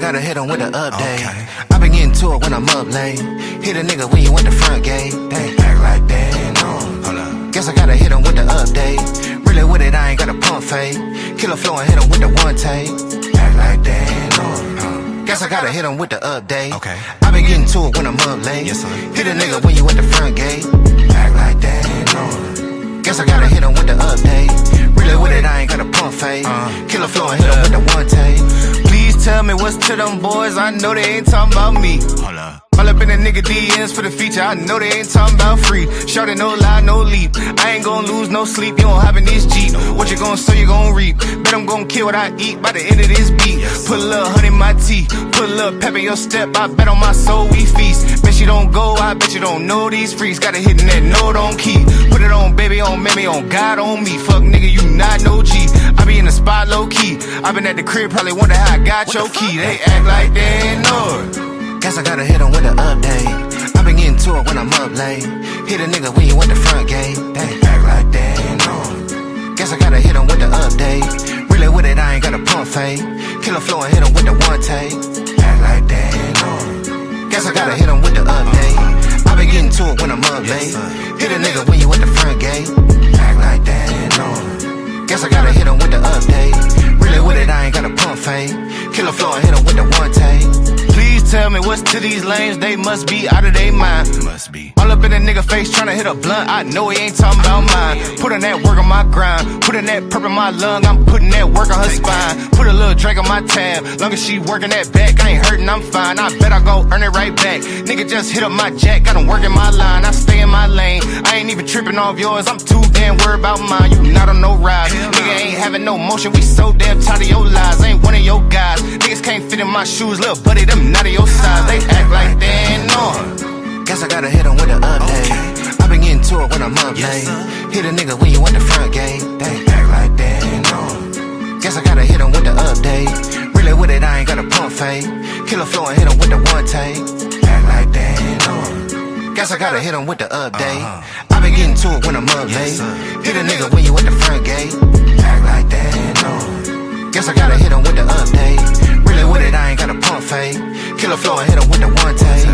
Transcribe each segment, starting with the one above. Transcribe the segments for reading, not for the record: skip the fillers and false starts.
gotta hit him with the update. Okay. I been getting to it when I'm up late. Hit a nigga when you at the front gate. They act like they know. Hold up. Guess I gotta hit him with the update. Really with it, I ain't got a pump fake. Killer flow and hit him with the one take. Act like they know. Guess I gotta hit him with the update. Okay. I been getting to it when I'm up late. Yes, sir. Hit a nigga when you at the front gate. Act like they know. Guess I gotta hit him with the update. Really with it, I ain't got a pump fake. Killer flow and hit him with the one take. Please tell me what's to them boys. I know they ain't talking about me. Hold up. All up in a nigga DMs for the feature. I know they ain't talking about free. Shorty, no lie, no leap. I ain't gon' lose no sleep. You don't hop in this Jeep. What you gon' sow, you gon' reap. Bet I'm gon' kill what I eat by the end of this beat. Put a little honey in my tea. Put a little pep in your step. I bet on my soul we feast. Bet you don't go, I bet you don't know these freaks. Got it hitting that note on key. Put it on baby, on mammy, on God, on me. Fuck nigga, you not no G. I be in the spot low key. I been at the crib, probably wonder how I got your key. They act like they know it. Guess I gotta hit him with an update. I been getting to it when I'm up late. Hit a nigga when you at the front gate. They act like they know. Guess I gotta hit him with the update. Really with it, I ain't got a pump fake. Killer flow and hit him with the one take. Act like they know. Guess I gotta hit him with the update. I been getting to it when I'm up late. Hit a nigga when you at the front gate. Act like they know. Guess I gotta hit him with the update. Really with it, I ain't got a pump fake. Killer flow and hit him with the one take. Tell me what's to these lames, they must be out of their mind. Must be. All up in a nigga face tryna hit a blunt, I know he ain't talking about mine. Putting that work on my grind, putting that purp in my lung, I'm putting that work on her spine. Put a little drink on my tab, long as she working that back, I ain't hurting, I'm fine. I bet I go earn it right back. Nigga just hit up my jack, got him working my line, I stay in my lane. I ain't even tripping off yours, I'm too damn worried about mine. You not on no ride, nigga ain't having no motion, we so damn tired of your lies. I ain't one of your guys, niggas can't fit in my shoes, little buddy, them not of your size. They act like they ain't know. Guess I gotta hit him with an update. I been getting to it when I'm up late. Hit a nigga when you at the front gate. They act like they ain't know. Guess I gotta hit him with the update. Really with it, I ain't got a pump fake. Killer flow and hit him with the one take. Act like they ain't know. Guess I gotta hit him with the update. I been getting to it when I'm up late. Hit a nigga when you at the front gate. Act like they ain't know. Guess I gotta hit him with the update. Really with it, I ain't got a pump fake. Killer flow and hit him with the one take.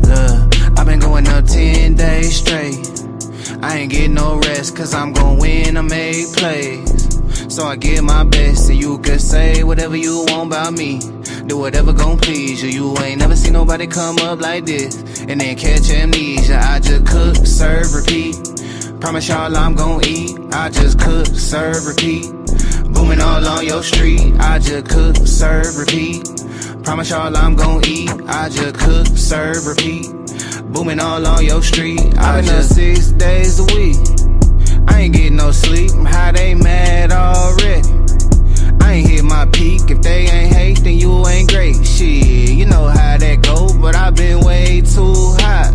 Look, I've been going up 10 days straight. I ain't getting no rest, cause I'm gon' win, I make plays. So I give my best, and you can say whatever you want about me. Do whatever gon' please you. You ain't never seen nobody come up like this and then catch amnesia. I just cook, serve, repeat. Promise y'all I'm gon' eat. I just cook, serve, repeat. Booming all on your street. I just cook, serve, repeat. Promise y'all I'm gon' eat. I just cook, serve, repeat. Booming all on your street. I been up 6 days a week. I ain't getting no sleep. How they mad already? I ain't hit my peak. If they ain't hate, then you ain't great. Shit, you know how that go. But I been way too hot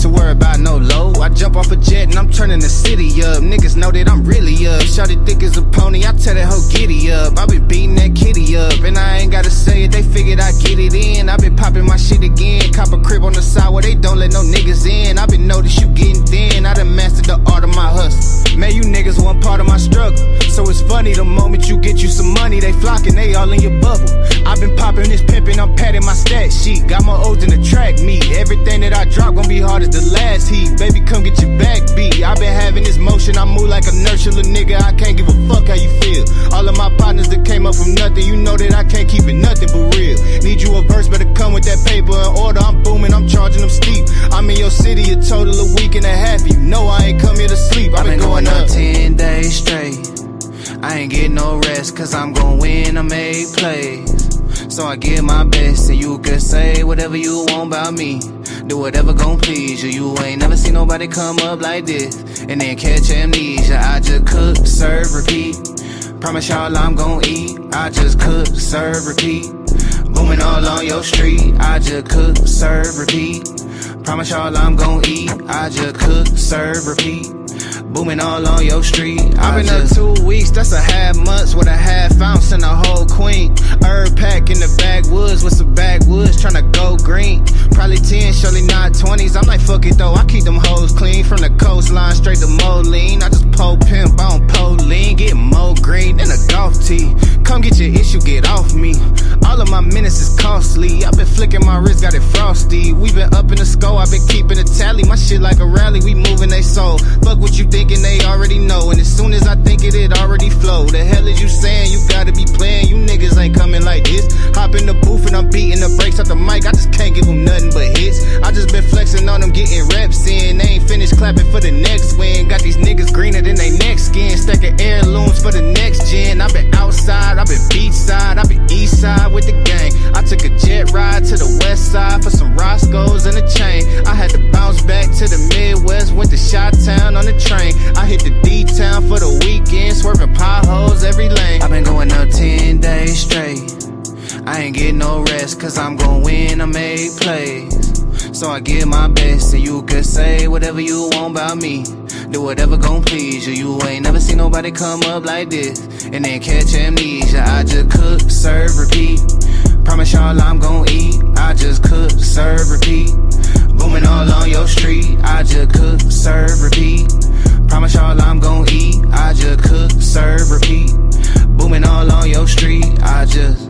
to worry about no low. I jump off a jet and I'm turning the city up. Niggas know that I'm really up. Shawty thick as a pony, I tell that hoe giddy up. I been beating that kitty up, and I ain't gotta say it, they figured I get it in. I been popping my shit again. Cop a crib on the side where they don't let no niggas in. I been notice you getting thin. I done mastered the art of my hustle. Man, you niggas one part of my struggle. So it's funny, the moment you get you some money, they flocking, they all in your bubble. I been popping this pimpin', I'm padding my stat sheet. Got my O's in the track meet. Everything that I drop gon' be hard as the last heat. Baby, come get your back beat. I been having this motion, I move like a nurturer nigga. I can't give a fuck how you feel. All of my partners that came up from nothing, you know that I can't keep it nothing but real. Need you a verse, better come with that paper in order. I'm booming, I'm charging them steep. I'm in your city a total of week and a half. You know I ain't come here to sleep. I been going up 10 days straight. I ain't getting no rest, cause I'm gon' win, I make plays. So I give my best, and you can say whatever you want about me. Do whatever gon' please you. You ain't never seen nobody come up like this and then catch amnesia. I just cook, serve, repeat. Promise y'all I'm gon' eat. I just cook, serve, repeat. Booming all on your street. I just cook, serve, repeat. Promise y'all I'm gon' eat. I just cook, serve, repeat. booming all on your street. I've been up 2 weeks, that's a half months with a half ounce and a whole queen. Herb pack in the backwoods with some backwoods tryna go green. Probably 10, surely not 20s. I'm like, fuck it though, I keep them hoes clean. From the coastline straight to Moline. I just pull pimp, I don't pull lean. Get more green than a golf tee. Come get your issue, get off me. All of my minutes is costly. I've been flicking my wrist, got it frosty. We been up in the skull, I've been keeping a tally. My shit like a rally, we moving they soul. Fuck what you thinking, they already know. And as soon as I think it already flow. The hell is you saying? You gotta be playing. You niggas ain't coming like this. Hop in the booth and I'm beating the brakes out the mic. I just can't give them nothing but hits. I just been flexing on them, getting reps in. They ain't finished clapping for the next win. Got these niggas greener than they next skin. Stacking heirlooms for the next gen. I been outside, I been beachside, I been east side with the gang. I took a jet ride to the west side for some Roscoe's and a chain. I had to bounce back to the Midwest, went to Chi-Town on the train. I hit the D-Town for the weekend, swerving potholes every lane. I've been going up 10 days straight. I ain't getting no rest, cause I'm gon' win, I make plays. So I give my best, and you can say whatever you want about me. Do whatever gon' please you. You ain't never seen nobody come up like this and then catch amnesia. I just cook, serve, repeat. Promise y'all I'm gon' eat. I just cook, serve, repeat. Booming all on your street. I just cook, serve, repeat. Promise y'all I'm gon' eat. I just cook, serve, repeat. Booming all on your street. I just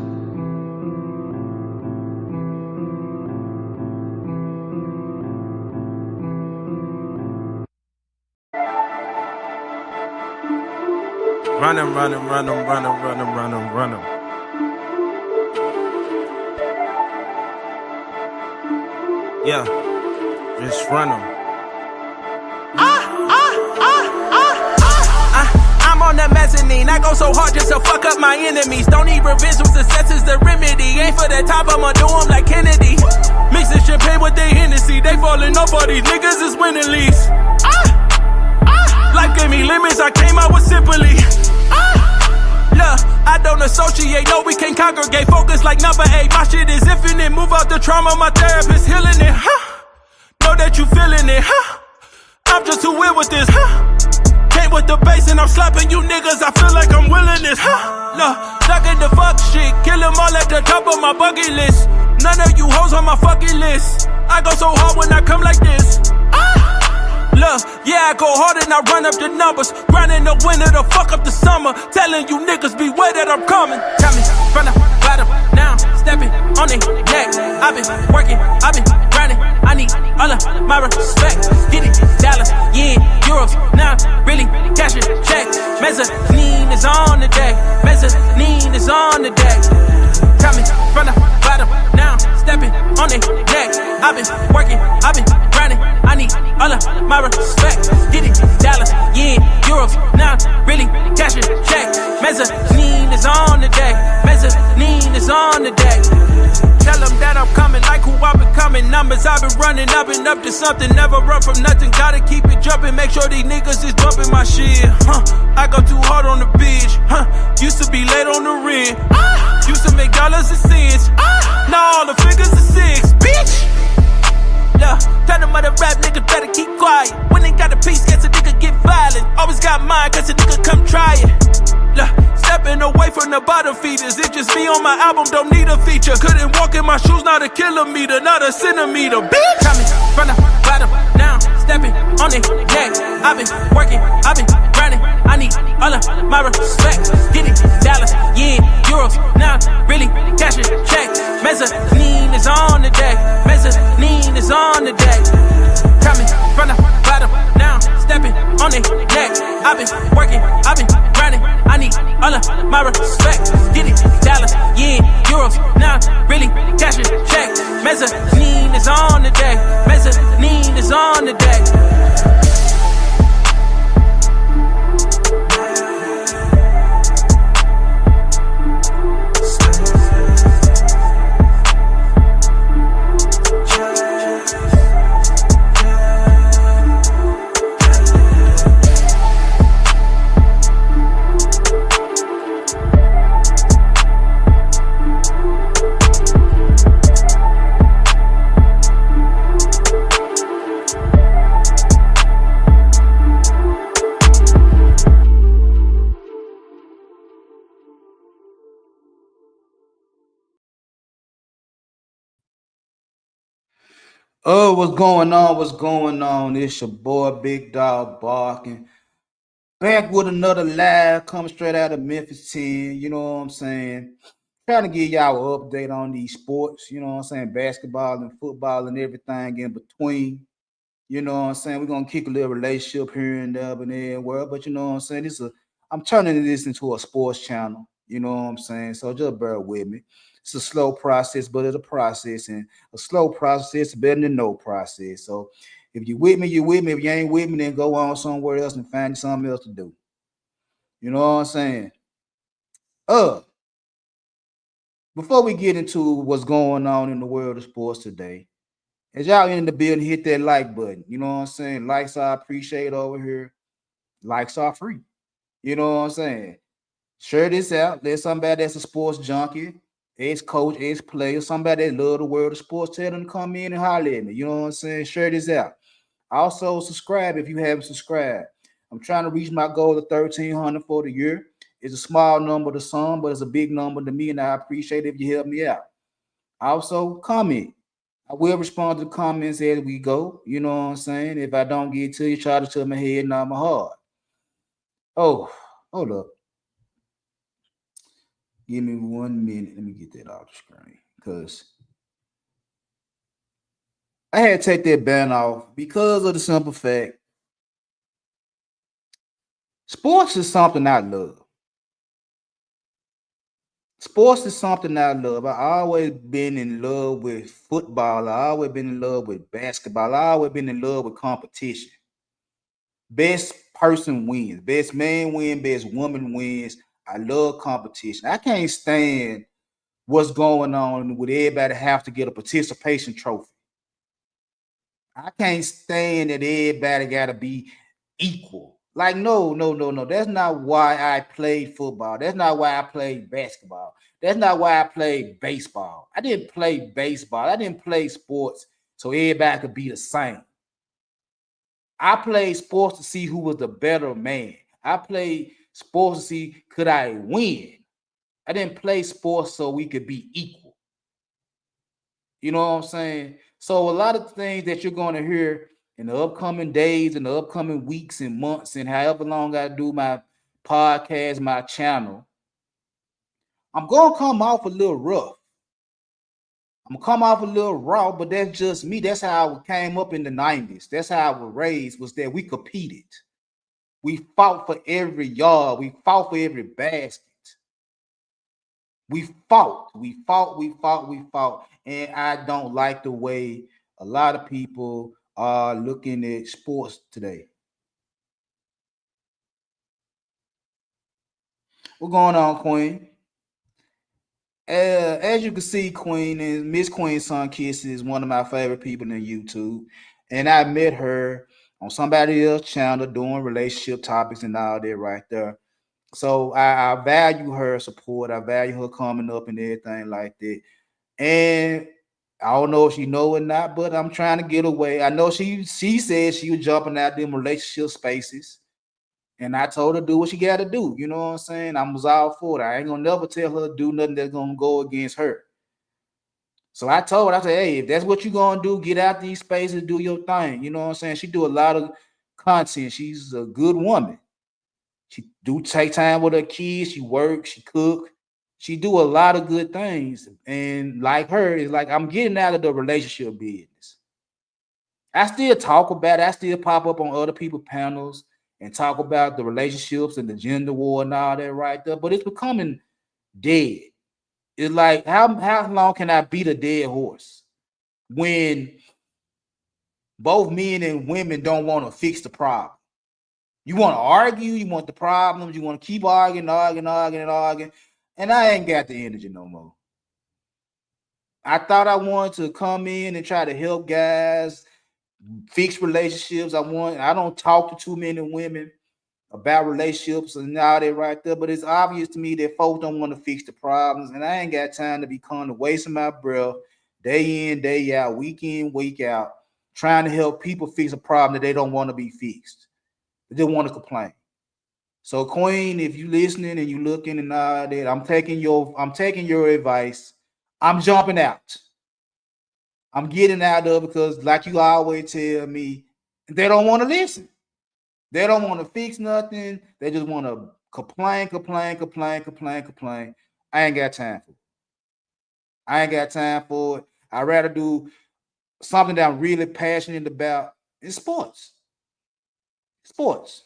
run 'em, run 'em, run 'em, run 'em, run 'em, run 'em, run 'em. Yeah, just run 'em. I'm on the mezzanine. I go so hard just to fuck up my enemies. Don't need revenge when success is the remedy. Ain't for the top, I'ma do 'em like Kennedy. Mixing champagne with they Hennessy. They falling off, all these niggas is winning leads. Life gave me limits, I came out with simply. Look, I don't associate, no we can't congregate. Focus like number 8, my shit is infinite. Move out the trauma, my therapist healing it, know that you feeling it, I'm just too weird with this, Came with the bass and I'm slapping you niggas, I feel like I'm willing this, Look, stuck in the fuck shit, kill them all at the top of my bucket list. None of you hoes on my fucking list. I go so hard when I come like this, Look, yeah, I go hard and I run up the numbers. Grinding the winter to fuck up the summer. Telling you niggas beware that I'm coming. Tell me, from the bottom, now stepping on their neck. I've been working, I've been grinding. I need all of my respect. Getting dollars, yeah, euros. Now really cashing checks. Mezzanine is on the deck. Mezzanine is on the deck. Tell me, from the bottom, now stepping on their neck. I've been working, I've been grinding. I need all of my respect. Getting dollars, yeah, euros. Now really cashing checks. Mezzanine is on the deck. Mezzanine is on the deck. Tell them that I'm coming, like who I've been coming. Numbers I've been running, I've been up to something. Never run from nothing, gotta keep it jumping. Make sure these niggas is bumping my shit. I go too hard on the bitch. Used to be late on the rent. Used to make dollars and cents. Now all the figures are 6, bitch. Yeah, tell them other rap niggas better keep quiet. When they got a piece, guess a nigga get violent. Always got mine, cause a nigga come try it. Stepping away from the bottom feeders. It just me on my album, don't need a feature. Couldn't walk in my shoes, not a kilometer, not a centimeter, bitch. Coming from the bottom, now stepping on their neck. I've been working, I've been grinding. I need all of my respect. Getting dollars, yeah, euros. Now really cashing checks. Mezzanine is on the deck. Mezzanine is on the deck. Coming from the bottom, now stepping on their neck. I've been working, I've been grinding. I need all of my respect. Getting dollars, yeah, euros. Now really cashing checks. Mezzanine is on the deck. Mezzanine is on the deck. Oh, what's going on? What's going on? It's your boy Big Dog Barking. Back with another live coming straight out of Memphis 10. You know what I'm saying? Trying to give y'all an update on these sports, you know what I'm saying? Basketball and football and everything in between. You know what I'm saying? We're gonna kick a little relationship here and there and everywhere, but you know what I'm saying? I'm turning this into a sports channel, you know what I'm saying? So just bear with me. It's a slow process, but it's a process, and a slow process is better than no process. So if you with me, you with me. If you ain't with me, then go on somewhere else and find something else to do. You know what I'm saying? Uh, before we get into what's going on in the world of sports today, as y'all in the building, hit that like button. You know what I'm saying? Likes I appreciate over here. Likes are free. You know what I'm saying? Share this out. Let somebody that's a sports junkie, ex-coach, ex-player, somebody that love the world of sports, tell them to come in and holler at me. You know what I'm saying? Share this out. Also, subscribe if you haven't subscribed. I'm trying to reach my goal of 1,300 for the year. It's a small number to some, but it's a big number to me, and I appreciate it if you help me out. Also, comment. I will respond to the comments as we go. You know what I'm saying? If I don't get to you, try to tell my head, not my heart. Oh, hold up. Give me 1 minute. Let me get that off the screen. Because I had to take that ban off because of the simple fact sports is something I love. Sports is something I love. I always been in love with football. I always been in love with basketball. I always been in love with competition. Best person wins. Best man wins. Best woman wins. I love competition. I can't stand what's going on with everybody have to get a participation trophy. I can't stand that everybody got to be equal. Like, no, no, no, no. That's not why I played football. That's not why I played basketball. That's not why I played baseball. I didn't play baseball. I didn't play sports so everybody could be the same. I played sports to see who was the better man. I played sports to see could I win. I didn't play sports so we could be equal. You know what I'm saying? So a lot of things that you're going to hear in the upcoming days and the upcoming weeks and months and however long I do my podcast, my channel, I'm going to come off a little rough. I'm going to come off a little raw, but that's just me. That's how I came up in the 90s. That's how I was raised, was that we competed. We fought for every yard. We fought for every basket. We fought. We fought. We fought. We fought. And I don't like the way a lot of people are looking at sports today. What's going on, Queen? As you can see, Queen and Miss Queen Sun Kiss is one of my favorite people in YouTube. And I met her on somebody else's channel doing relationship topics and all that right there. So I value her support. I value her coming up and everything like that. And I don't know if she know or not, but I'm trying to get away. I know she said she was jumping out them relationship spaces, and I told her do what she got to do. You know what I'm saying? I was all for it. I ain't gonna never tell her to do nothing that's gonna go against her. So I told her, I said, hey, if that's what you're gonna do, get out these spaces, do your thing. You know what I'm saying? She do a lot of content. She's a good woman. She do take time with her kids. She works. She cook. She do a lot of good things. And like her, it's like I'm getting out of the relationship business. I still talk about it. I still pop up on other people's panels and talk about the relationships and the gender war and all that right there. But it's becoming dead. It's like how long can I beat a dead horse when both men and women don't want to fix the problem? You want to argue, you want the problems, you want to keep arguing, arguing, arguing, and arguing. And I ain't got the energy no more. I thought I wanted to come in and try to help guys fix relationships. I don't talk to too many women about relationships and all that right there, but it's obvious to me that folks don't want to fix the problems, and I ain't got time to be kind of wasting my breath day in, day out, week in, week out, trying to help people fix a problem that they don't want to be fixed. They just want to complain. So, Queen, if you listening and you looking and all that, I'm taking your advice. I'm jumping out. I'm getting out of it because, like you always tell me, they don't want to listen. They don't want to fix nothing. They just want to complain. I ain't got time for it. I ain't got time for it. I'd rather do something that I'm really passionate about in sports. Sports.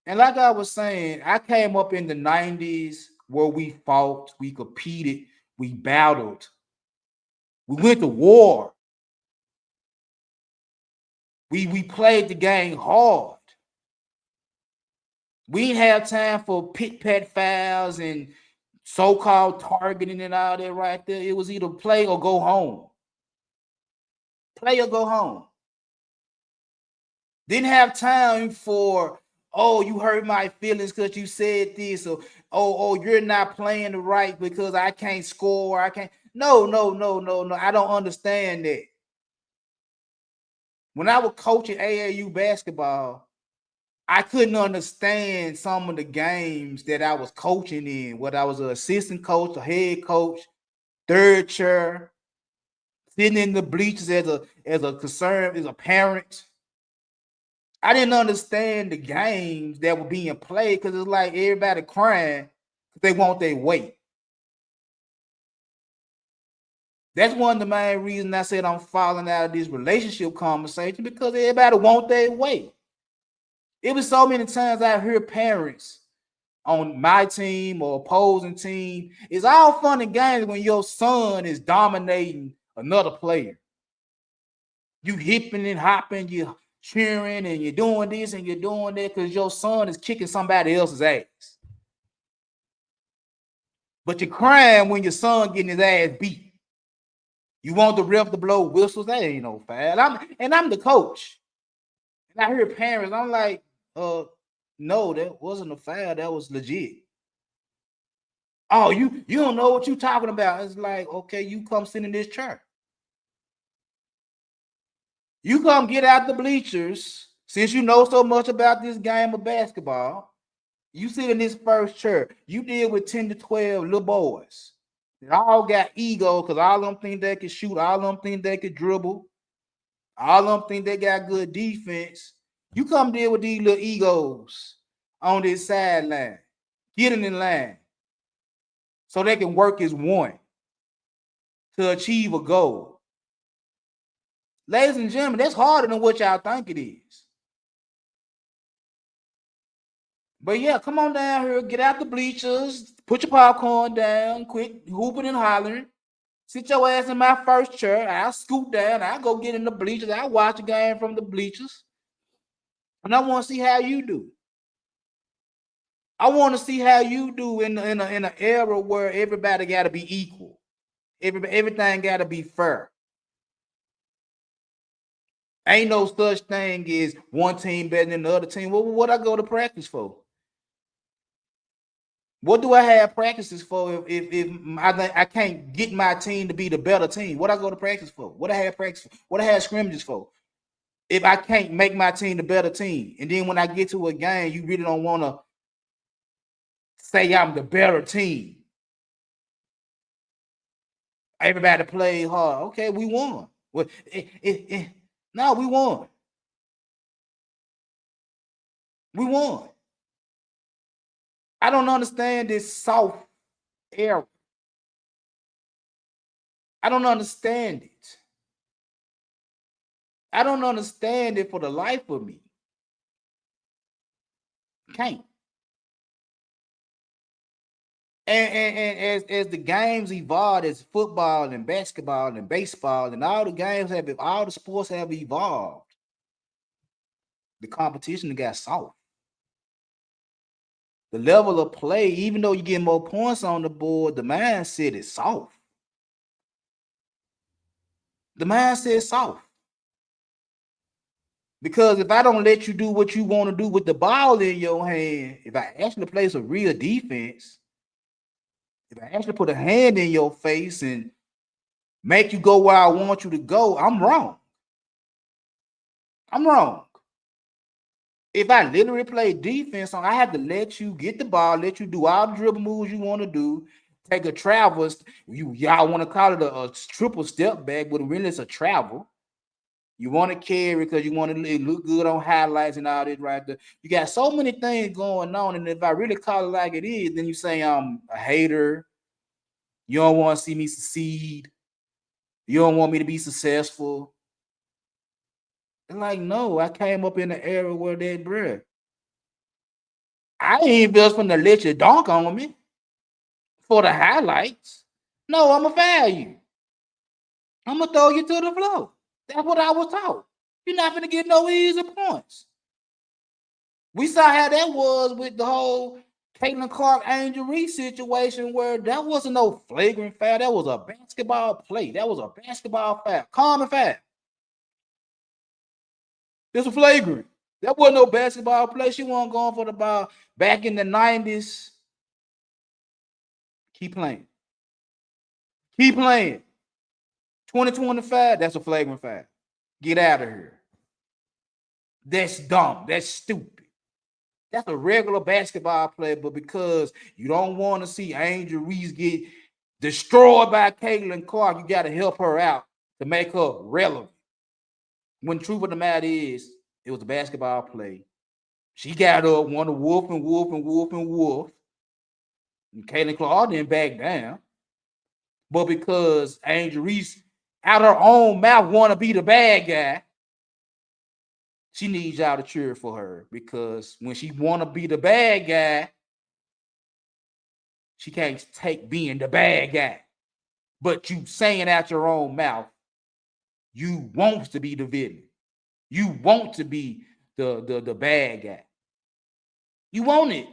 And like I was saying, I came up in the 90s where we fought, we competed, we battled, we went to war. We played the game hard. We didn't have time for pit-pat fouls and so-called targeting and all that right there. It was either play or go home. Play or go home. Didn't have time for, oh, you hurt my feelings because you said this, or oh, you're not playing the right because I can't score. I can't. No. I don't understand that. When I was coaching AAU basketball, I couldn't understand some of the games that I was coaching in, whether I was an assistant coach, a head coach, third chair, sitting in the bleachers as a concern, as a parent. I didn't understand the games that were being played because it's like everybody crying because they want their way. That's one of the main reasons I said I'm falling out of this relationship conversation, because everybody want their way. It was so many times I heard parents on my team or opposing team. It's all fun and games when your son is dominating another player. You hipping and hopping, you cheering, and you're doing this and you're doing that because your son is kicking somebody else's ass. But you're crying when your son getting his ass beat. You want the ref to blow whistles? That ain't no foul. I'm the coach. And I hear parents, I'm like, no, that wasn't a foul. That was legit. Oh, you don't know what you're talking about. It's like, okay, you come sit in this chair. You come get out the bleachers, since you know so much about this game of basketball. You sit in this first chair. You deal with 10 to 12 little boys. They all got ego because all of them think they can shoot. All of them think they can dribble. All of them think they got good defense. You come deal with these little egos on this sideline. Get them in line so they can work as one to achieve a goal. Ladies and gentlemen, that's harder than what y'all think it is. But yeah, come on down here, get out the bleachers, put your popcorn down, quit hooping and hollering. Sit your ass in my first chair. I'll scoot down. I'll go get in the bleachers. I'll watch the game from the bleachers. And I want to see how you do. I want to see how you do in an era where everybody got to be equal. Everything got to be fair. Ain't no such thing as one team better than the other team. What I go to practice for? What do I have practices for if I can't get my team to be the better team? What I go to practice for? What I have practice for? What I have scrimmages for? If I can't make my team the better team, and then when I get to a game, you really don't want to say I'm the better team. Everybody played hard. Okay, we won. Well, no, we won. We won. I don't understand this soft era. I don't understand it. I don't understand it for the life of me. Can't. And as the games evolved, as football and basketball and baseball and all the games all the sports have evolved, the competition got soft. The level of play, even though you get more points on the board, the mindset is soft. The mindset is soft. Because if I don't let you do what you want to do with the ball in your hand, if I actually play some real defense, if I actually put a hand in your face and make you go where I want you to go, I'm wrong. I'm wrong. If I literally play defense, I have to let you get the ball, let you do all the dribble moves you want to do, take a travel. Y'all want to call it a triple step back, but really it's a travel. You want to carry because you want to look good on highlights and all this right there. You got so many things going on, and if I really call it like it is, then you say I'm a hater. You don't want to see me succeed. You don't want me to be successful. And like, no, I came up in the era where that, bruh, I ain't just finna let you dunk on me for the highlights. No, I'm gonna foul you. I'm gonna throw you to the floor. That's what I was taught. You're not gonna get no easy points. We saw how that was with the whole Caitlin Clark Angel Reese situation where that wasn't no flagrant foul. That was a basketball play. That was a basketball foul. Common foul. This was flagrant. That wasn't no basketball play. She wasn't going for the ball. Back in the 90s, keep playing. Keep playing. 2025, that's a flagrant foul. Get out of here. That's dumb. That's stupid. That's a regular basketball play, but because you don't want to see Angel Reese get destroyed by Caitlin Clark, you got to help her out to make her relevant. When the truth of the matter is, it was a basketball play. She got up, wanted to whoop and whoop and whoop and whoop. And Caitlin Clark didn't back down. But because Angel Reese, out her own mouth, want to be the bad guy, she needs y'all to cheer for her, because when she want to be the bad guy, she can't take being the bad guy. But you saying out your own mouth, you want to be the villain. You want to be the bad guy. You want it.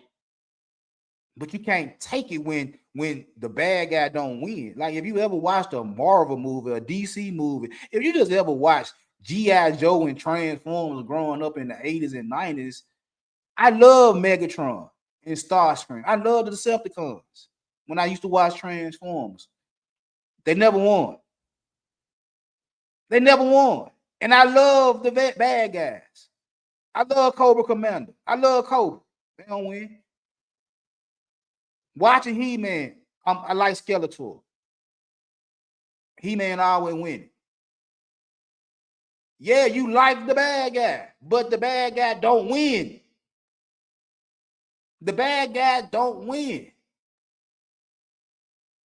But you can't take it when the bad guy don't win. Like if you ever watched a Marvel movie, a DC movie, if you just ever watched G.I. Joe and Transformers growing up in the 80s and 90s, I love Megatron and Starscream. I love the Decepticons when I used to watch Transformers. They never won. They never won. And I love the bad guys. I love Cobra Commander. I love Cobra. They don't win. Watching He-Man, I like Skeletor. He-Man always winning. Yeah, you like the bad guy, but the bad guy don't win. The bad guy don't win.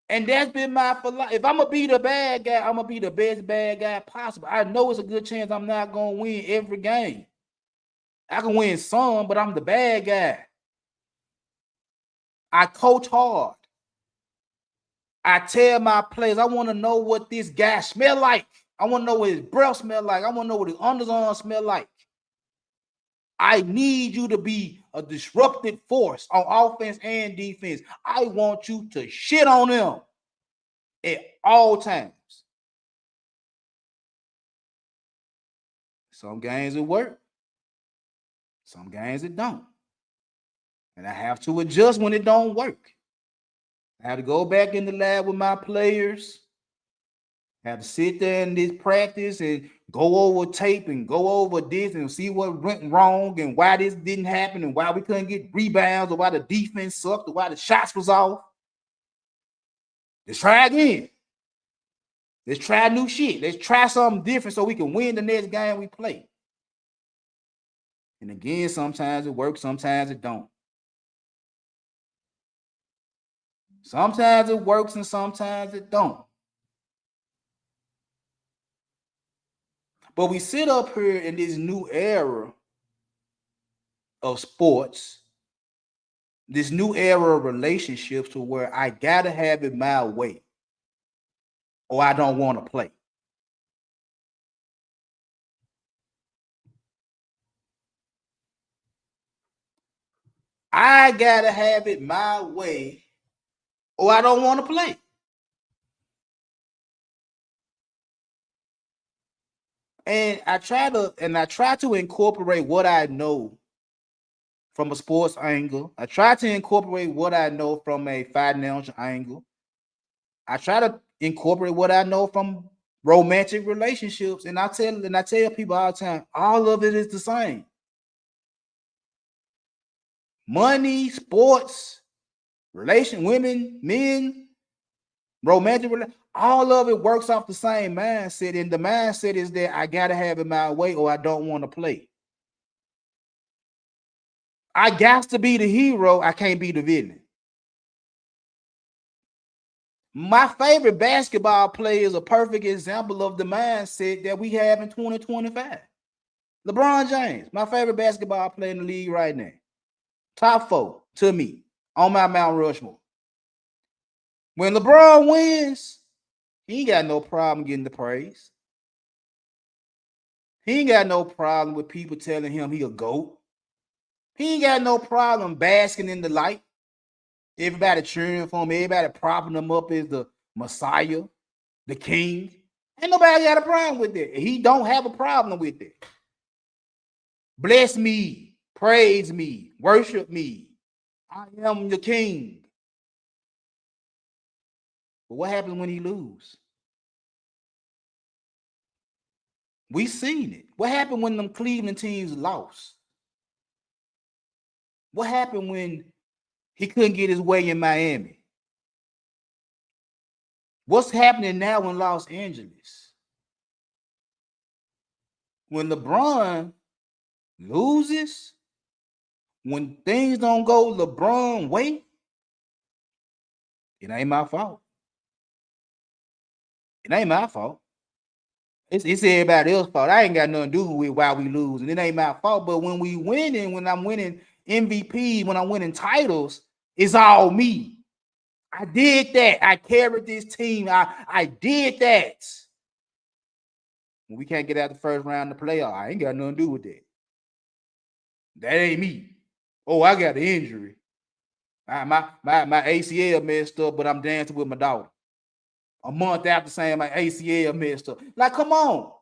And that's been my philosophy. If I'm going to be the bad guy, I'm going to be the best bad guy possible. I know it's a good chance I'm not going to win every game. I can win some, but I'm the bad guy. I coach hard. I tell my players, I want to know what this guy smell like. I want to know what his breath smell like. I want to know what his underarm smell like. I need you to be a disruptive force on offense and defense. I want you to shit on them at all times. Some games it work. Some games it don't. And I have to adjust when it don't work. I have to go back in the lab with my players. I have to sit there in this practice and go over tape and go over this and see what went wrong and why this didn't happen and why we couldn't get rebounds or why the defense sucked or why the shots was off. Let's try again. Let's try new shit. Let's try something different so we can win the next game we play. And again, sometimes it works, sometimes it don't. Sometimes it works and sometimes it don't. But we sit up here in this new era of sports, this new era of relationships to where I gotta have it my way or I don't want to play. I gotta have it my way or I don't want to play. And I try to incorporate what I know from a sports angle. I try to incorporate what I know from a financial angle. I try to incorporate what I know from romantic relationships. And I tell people all the time, all of it is the same. Money, sports, women, men, Romantic, all of it works off the same mindset, and the mindset is that I gotta have it my way or I don't want to play. I got to be the hero. I can't be the villain. My favorite basketball player is a perfect example of the mindset that we have in 2025. LeBron James, my favorite basketball player in the league right now. Top 4 to me on my Mount Rushmore. When LeBron wins, he ain't got no problem getting the praise. He ain't got no problem with people telling him he a GOAT. He ain't got no problem basking in the light. Everybody cheering for him, everybody propping him up as the Messiah, the King. Ain't nobody got a problem with it. He don't have a problem with it. Bless me, praise me, worship me. I am the King. But what happens when he lose? We seen it. What happened when them Cleveland teams lost? What happened when he couldn't get his way in Miami? What's happening now in Los Angeles? When LeBron loses, when things don't go LeBron way, it ain't my fault. It ain't my fault. It's everybody else's fault. I ain't got nothing to do with why we lose, and it ain't my fault. But when we winning, when I'm winning MVP, when I'm winning titles, it's all me. I did that. I carried this team. I did that. When we can't get out the first round of the playoff, I ain't got nothing to do with that. That ain't me. Oh, I got an injury. My ACL messed up, but I'm dancing with my daughter. A month after saying my ACL messed up. Like, come on.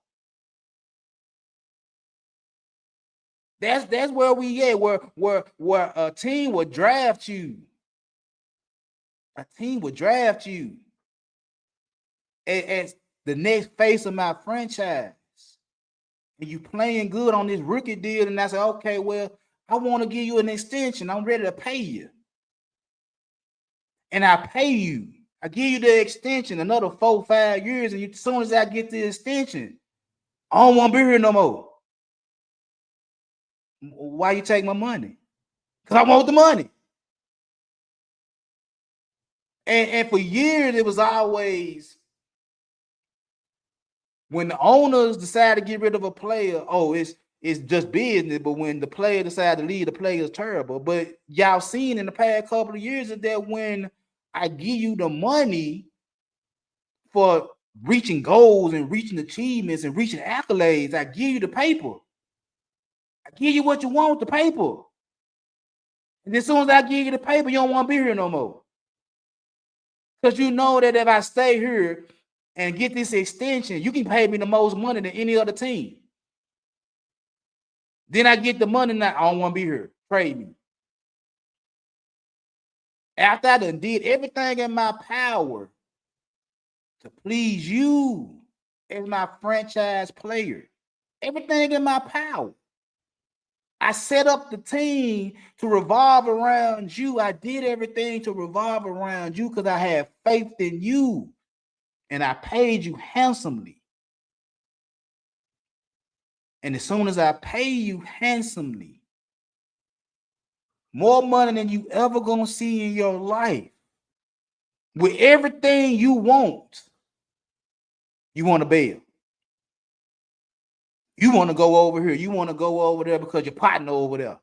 That's where we at, where a team would draft you. A team would draft you as the next face of my franchise. And you playing good on this rookie deal, and I say, okay, well, I want to give you an extension. I'm ready to pay you. And I pay you. I give you the extension, another 4, 5 years, and as soon as I get the extension, I don't want to be here no more. Why you take my money? Because I want the money. And for years, it was always when the owners decide to get rid of a player, it's just business. But when the player decides to leave, the player is terrible. But y'all seen in the past couple of years is that when I give you the money for reaching goals and reaching achievements and reaching accolades, I give you the paper. I give you what you want, the paper. And as soon as I give you the paper, you don't want to be here no more. Because you know that if I stay here and get this extension, you can pay me the most money than any other team. Then I get the money, now I don't want to be here. Trade me. After I done did everything in my power to please you as my franchise player, everything in my power. I set up the team to revolve around you. I did everything to revolve around you because I had faith in you. And I paid you handsomely. And as soon as I pay you handsomely, more money than you ever gonna see in your life, with everything you want to bail. You want to go over here. You want to go over there because your partner over there.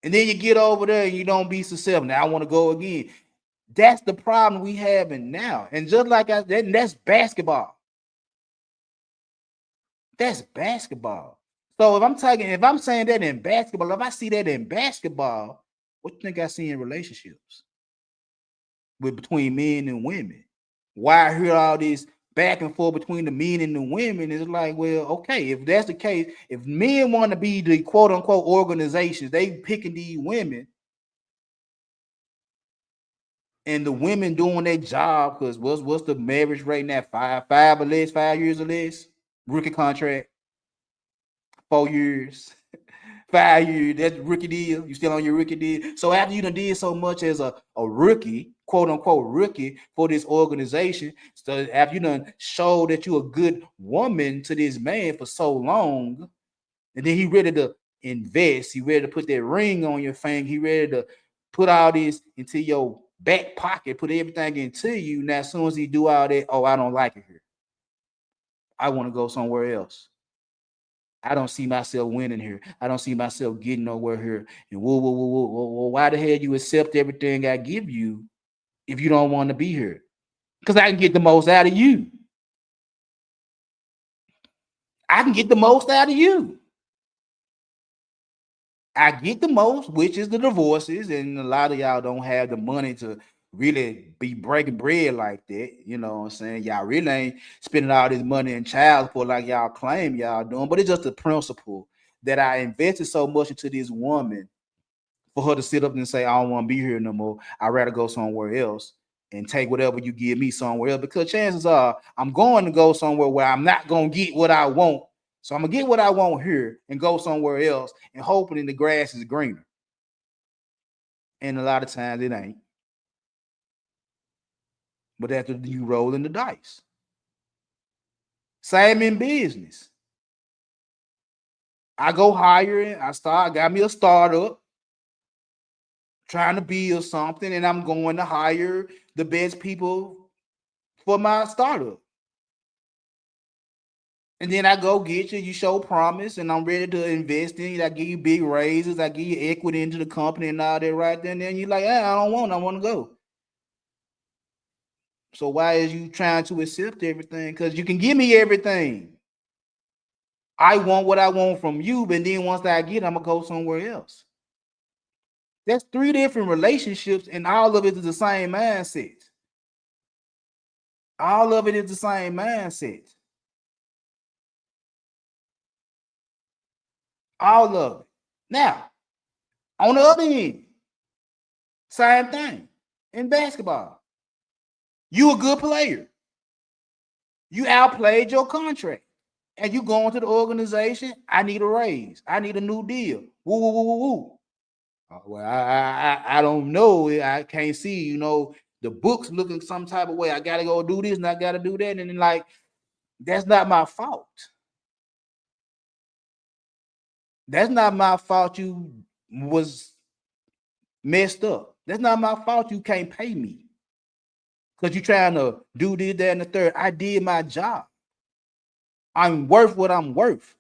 And then you get over there and you don't be successful. Now I want to go again. That's the problem we having now. And just like that's basketball. That's basketball. So if I'm saying that in basketball, if I see that in basketball, what do you think I see in relationships between men and women? Why I hear all this back and forth between the men and the women? Is like, well, okay, if that's the case, if men want to be the quote unquote organizations, they picking these women, and the women doing their job, because what's the marriage rate now? 5 or less, 5 years or less, rookie contract, 4 years. 5 years, that's rookie deal. You still on your rookie deal. So after you done did so much as a rookie, quote unquote rookie for this organization, so after you done showed that you're a good woman to this man for so long, and then he ready to invest, he ready to put that ring on your finger, he ready to put all this into your back pocket, put everything into you. Now, as soon as he do all that, oh, I don't like it here. I want to go somewhere else. I don't see myself winning here. I don't see myself getting nowhere here. And why the hell you accept everything I give you if you don't want to be here? Because I can get the most out of you. I can get the most out of you. I get the most, which is the divorces, and a lot of y'all don't have the money to really be breaking bread like that. You know what I'm saying? Y'all really ain't spending all this money in child support like y'all claim y'all doing, but it's just the principle that I invested so much into this woman for her to sit up and say, I don't want to be here no more. I'd rather go somewhere else and take whatever you give me somewhere else, because chances are I'm going to go somewhere where I'm not going to get what I want. So I'm going to get what I want here and go somewhere else and hoping the grass is greener. And a lot of times it ain't. But after you rolling the dice. Same in business. I go hiring, I got me a startup, trying to build something, and I'm going to hire the best people for my startup. And then I go get you show promise, and I'm ready to invest in you. I give you big raises, I give you equity into the company and all that right there. And then you're like, I want to go. So why is you trying to accept everything? Because you can give me everything. I want what I want from you, but then once I get, I'm gonna go somewhere else. That's 3 different relationships, and all of it is the same mindset. All of it is the same mindset. All of it. Now, on the other end, same thing in basketball. You a good player. You outplayed your contract. And you go into the organization, I need a raise. I need a new deal. Woo, woo, woo, woo, woo. Well, I don't know. I can't see, the books looking some type of way. I got to go do this and I got to do that. And then, like, that's not my fault. That's not my fault you was messed up. That's not my fault you can't pay me. Because you're trying to do this, that, and the third. I did my job. I'm worth what I'm worth.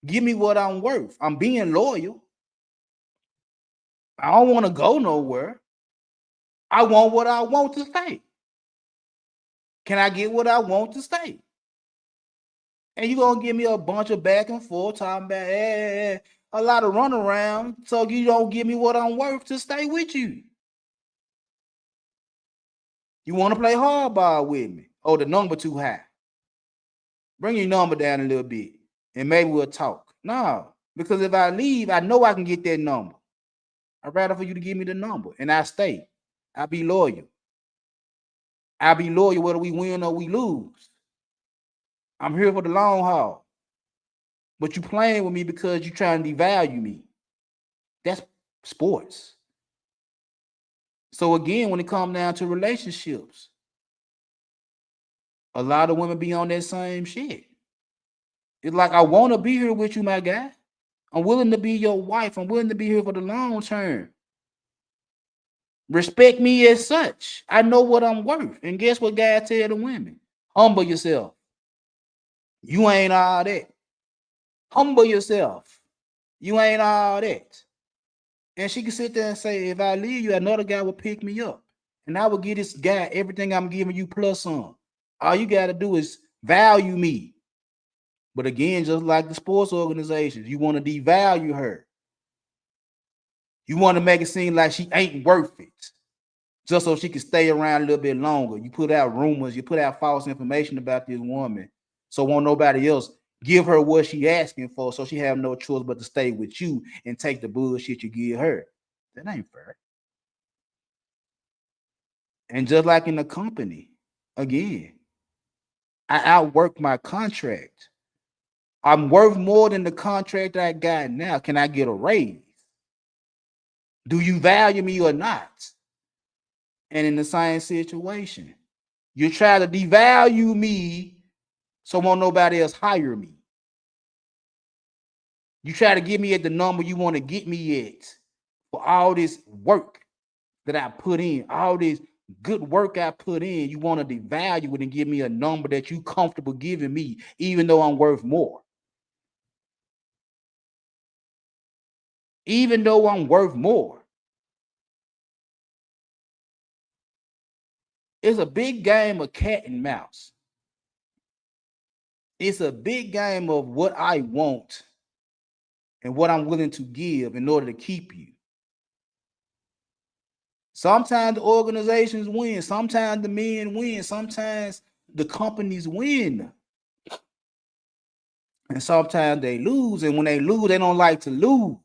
Give me what I'm worth. I'm being loyal. I don't want to go nowhere. I want what I want to stay. Can I get what I want to stay? And you're going to give me a bunch of back and forth talking about a lot of runaround so you don't give me what I'm worth to stay with you. You want to play hardball with me? Oh, the number too high. Bring your number down a little bit and maybe we'll talk. No, because if I leave, I know I can get that number. I'd rather for you to give me the number and I stay. I'll be loyal. I'll be loyal whether we win or we lose. I'm here for the long haul. But you playing with me because you're trying to devalue me. That's sports. So again, when it comes down to relationships, a lot of women be on that same shit. It's like, I want to be here with you, my guy. I'm willing to be your wife. I'm willing to be here for the long term. Respect me as such. I know what I'm worth. And guess what guys tell the women? Humble yourself. You ain't all that. Humble yourself. You ain't all that. And she can sit there and say, if I leave you, another guy will pick me up. And I will give this guy everything I'm giving you plus some. All you got to do is value me. But again, just like the sports organizations, you want to devalue her. You want to make it seem like she ain't worth it. Just so she can stay around a little bit longer. You put out rumors, you put out false information about this woman. So won't nobody else give her what she asking for, so she have no choice but to stay with you and take the bullshit you give her. That ain't fair. And just like in the company, again, I outwork my contract. I'm worth more than the contract I got now. Can I get a raise? Do you value me or not? And in the same situation, you try to devalue me so won't nobody else hire me. You try to get me at the number you want to get me at for all this work that I put in, all this good work I put in. You want to devalue it and give me a number that you comfortable giving me, even though I'm worth more. Even though I'm worth more. It's a big game of cat and mouse. It's a big game of what I want and what I'm willing to give in order to keep you. Sometimes the organizations win, sometimes the men win, sometimes the companies win. And sometimes they lose. And when they lose, they don't like to lose.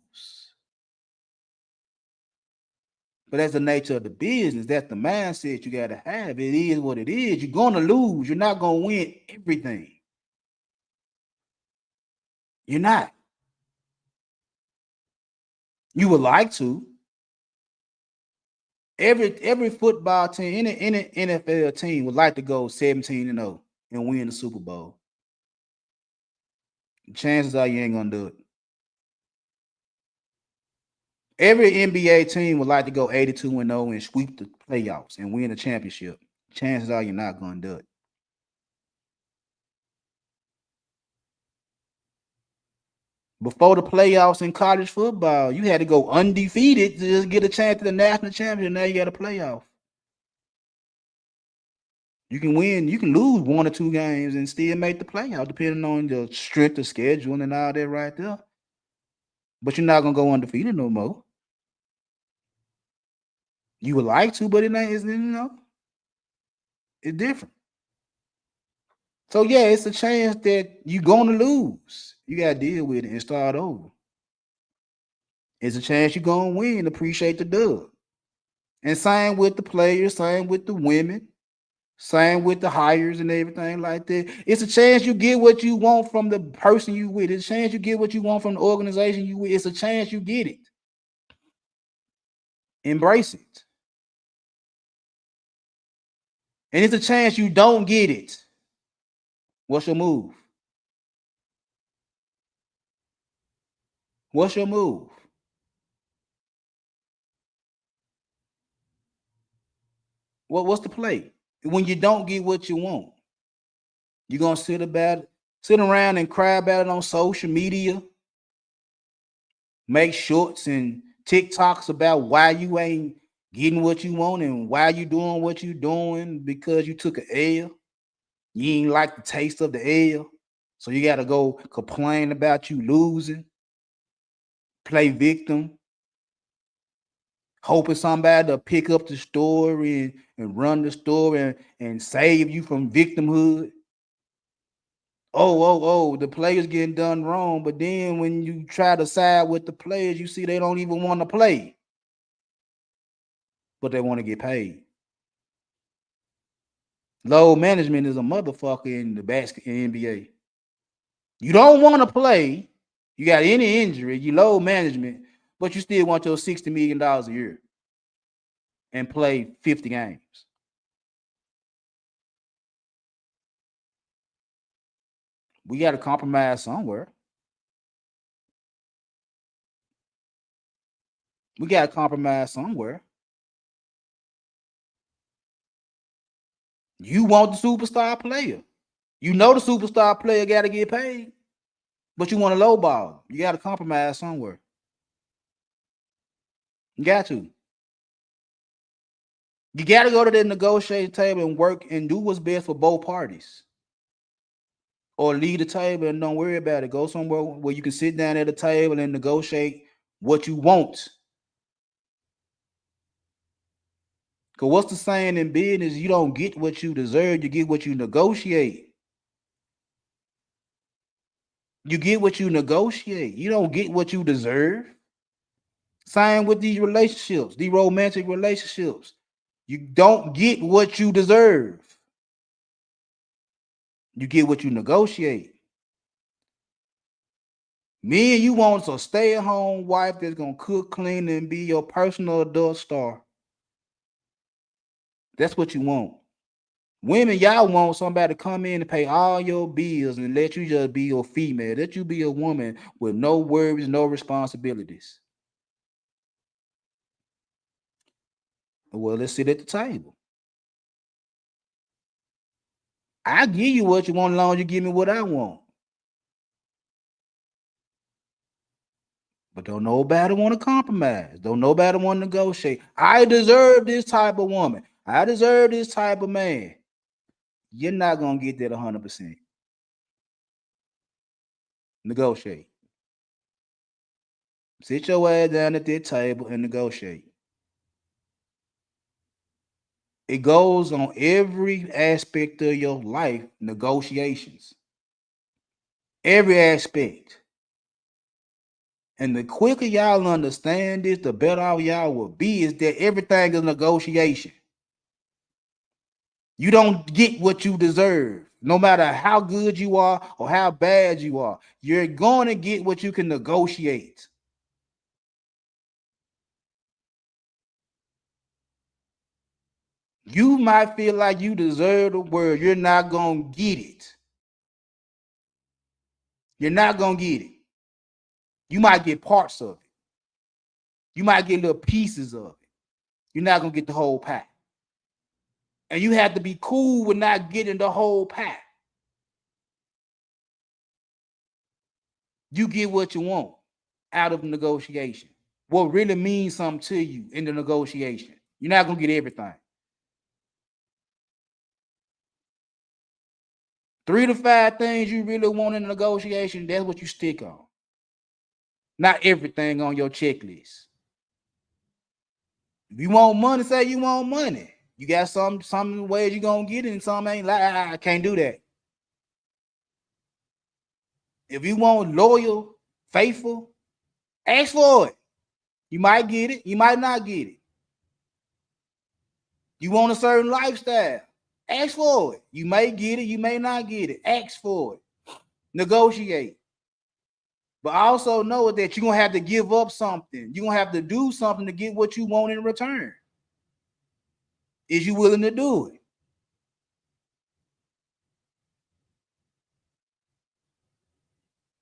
But that's the nature of the business. That's the mindset you got to have. It is what it is. You're going to lose. You're not going to win everything. You're not. You would like to. Every football team, any NFL team would like to go 17-0 and win the Super Bowl. Chances are you ain't gonna do it. Every NBA team would like to go 82-0 and sweep the playoffs and win the championship. Chances are you're not gonna do it. Before the playoffs in college football, you had to go undefeated to just get a chance to the national championship. Now you got a playoff. You can win, you can lose 1 or 2 games and still make the playoff, depending on the strength of schedule and all that right there. But you're not gonna go undefeated no more. You would like to, but it ain't, it's different. So yeah, it's a chance that you're gonna lose. You gotta deal with it and start over. It's a chance you're gonna win. Appreciate the dub. And same with the players, same with the women, same with the hires and everything like that. It's a chance you get what you want from the person you with. It's a chance you get what you want from the organization you with. It's a chance you get it. Embrace it. And it's a chance you don't get it. What's your move? What's your move? What's the play? When you don't get what you want, you're gonna sit around and cry about it on social media, make shorts and TikToks about why you ain't getting what you want and why you doing what you doing because you took an L. You ain't like the taste of the L. So you gotta go complain about you losing, play victim, hoping somebody to pick up the story and run the story and save you from victimhood. The players getting done wrong. But then when you try to side with the players, you see they don't even want to play. But they want to get paid. Load management is a motherfucker in the NBA. You don't want to play. You got any injury, you load management, but you still want your $60 million a year and play 50 games. We got to compromise somewhere. We got to compromise somewhere. You want the superstar player. You know the superstar player got to get paid, but you want a low ball. You got to compromise somewhere. You got to. You got to go to the negotiating table and work and do what's best for both parties. Or leave the table and don't worry about it. Go somewhere where you can sit down at a table and negotiate what you want. Because what's the saying in business? You don't get what you deserve, you get what you negotiate. You get what you negotiate. You don't get what you deserve. Same with these relationships, these romantic relationships. You don't get what you deserve. You get what you negotiate. Me and you want a stay-at-home wife that's gonna cook, clean, and be your personal adult star. That's what you want. Women, y'all want somebody to come in and pay all your bills and let you just be a female. Let you be a woman with no worries, no responsibilities. Well, let's sit at the table. I give you what you want as long as you give me what I want. But don't nobody want to compromise. Don't nobody want to negotiate. I deserve this type of woman. I deserve this type of man. You're not going to get that 100%. Negotiate. Sit your ass down at that table and negotiate. It goes on every aspect of your life, negotiations. Every aspect. And the quicker y'all understand this, the better off y'all will be, is that everything is negotiation. You don't get what you deserve. No matter how good you are or how bad you are, you're going to get what you can negotiate. You might feel like you deserve the world. You're not going to get it. You're not going to get it. You might get parts of it. You might get little pieces of it. You're not going to get the whole pie. And you have to be cool with not getting the whole pie. You get what you want out of negotiation. What really means something to you in the negotiation. You're not going to get everything. 3 to 5 things you really want in a negotiation, that's what you stick on. Not everything on your checklist. If you want money, say you want money. You got some ways you're going to get it and some ain't. Like, I can't do that. If you want loyal, faithful, ask for it. You might get it. You might not get it. You want a certain lifestyle. Ask for it. You may get it. You may not get it. Ask for it. Negotiate. But also know that you're going to have to give up something. You're going to have to do something to get what you want in return. Is you willing to do it?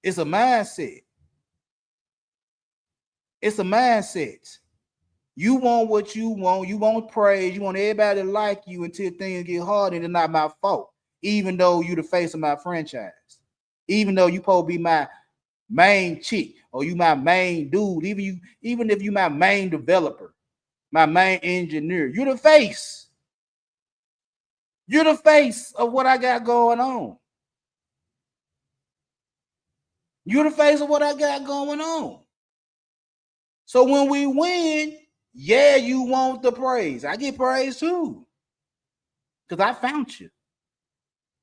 It's a mindset. It's a mindset. You want what you want. You want praise. You want everybody to like you until things get hard, and it's not my fault. Even though you the face of my franchise. Even though you supposed to be my main chick or you my main dude. Even if you my main developer, my main engineer, you're the face. You're the face of what I got going on. You're the face of what I got going on. So when we win, yeah, you want the praise. I get praise too. Because I found you.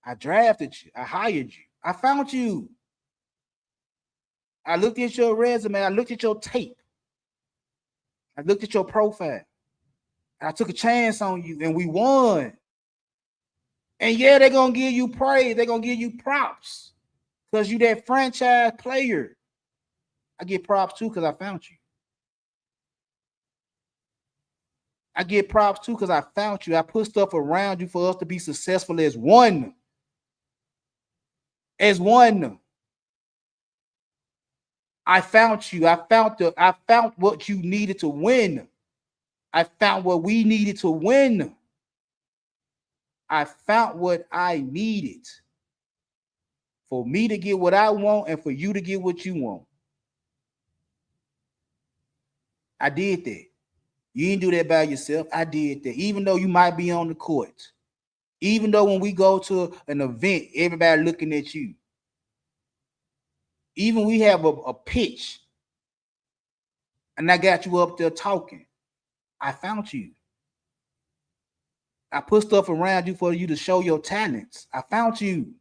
I drafted you. I hired you. I found you. I looked at your resume. I looked at your tape. I looked at your profile. I took a chance on you and we won. And yeah, they're going to give you praise. They're going to give you props because you that franchise player. I get props too because I found you. I get props too because I found you. I put stuff around you for us to be successful as one. As one. I found you. I found what you needed to win. I found what we needed to win. I found what I needed for me to get what I want and for you to get what you want. I did that. You didn't do that by yourself. I did that. Even though you might be on the court. Even though when we go to an event, everybody looking at you. Even we have a pitch. And I got you up there talking. I found you. I put stuff around you for you to show your talents. I found you.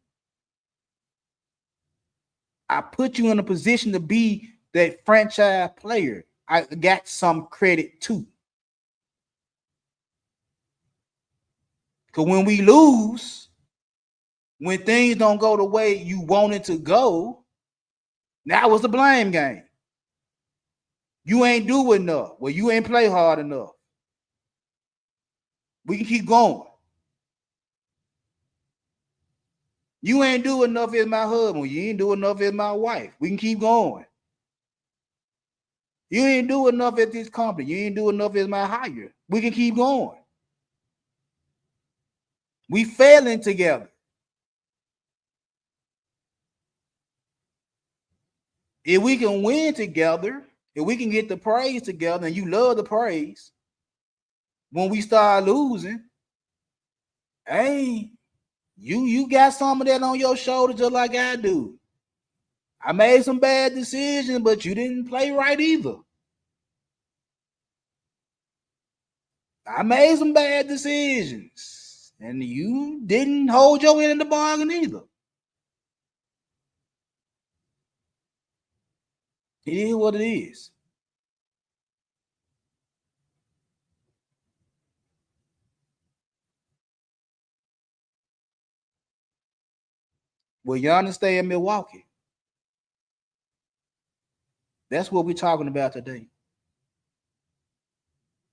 I put you in a position to be that franchise player. I got some credit too. Because when we lose, when things don't go the way you want it to go, Now was the blame game. You ain't do enough. Well, you ain't play hard enough. We can keep going. You ain't do enough as my husband. You ain't do enough as my wife. We can keep going. You ain't do enough at this company. You ain't do enough as my hire. We can keep going. We failing together. If we can win together, if we can get the praise together, and you love the praise, when we start losing, hey, you got some of that on your shoulder just like I do. I made some bad decisions, but you didn't play right either. I made some bad decisions, and you didn't hold your end of the bargain either. It is what it is. Will Giannis stay in Milwaukee? That's what we're talking about today.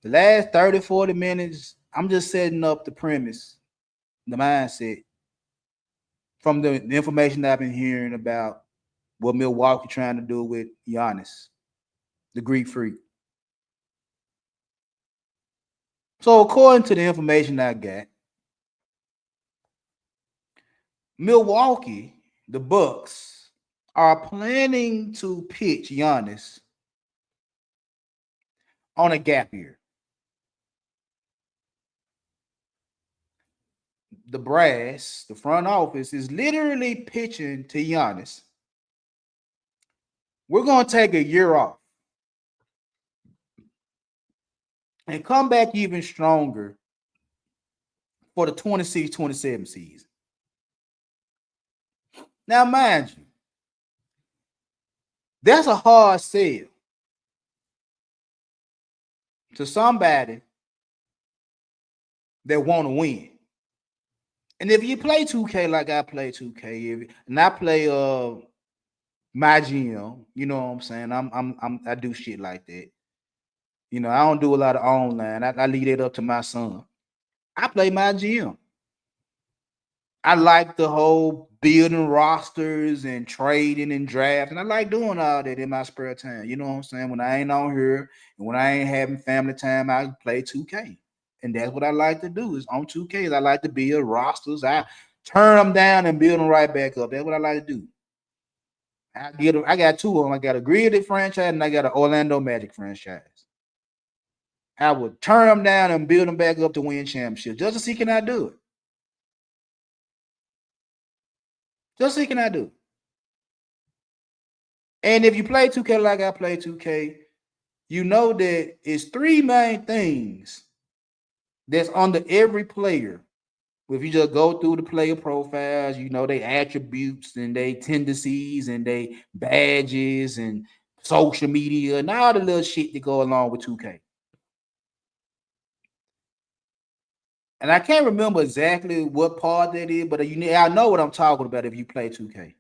The last 30, 40 minutes, I'm just setting up the premise, the mindset from the information that I've been hearing about what Milwaukee trying to do with Giannis, the Greek freak. So according to the information I got, Milwaukee, the Bucks, are planning to pitch Giannis on a gap year. The brass, the front office, is literally pitching to Giannis. We're going to take a year off and come back even stronger for the 26-27 season. Now, mind you, that's a hard sell to somebody that want to win. And if you play 2K like I play 2K, and I play my GM, you know what I'm saying? I do shit like that. You know, I don't do a lot of online. I leave it up to my son. I play my GM. I like the whole building rosters and trading and drafting. I like doing all that in my spare time. You know what I'm saying? When I ain't on here and when I ain't having family time, I play 2K. And that's what I like to do is on 2K. I like to build rosters. I turn them down and build them right back up. That's what I like to do. I got two of them. I got a Grizzly franchise and I got an Orlando Magic franchise. I would turn them down and build them back up to win championships. Just to see can I do it. Just see can I do it. And if you play 2K like I play 2K, you know that it's three main things that's under every player. If you just go through the player profiles, you know they attributes and they tendencies and they badges and social media and all the little shit that go along with 2K. And I can't remember exactly what part that is, but I know what I'm talking about if you play 2K.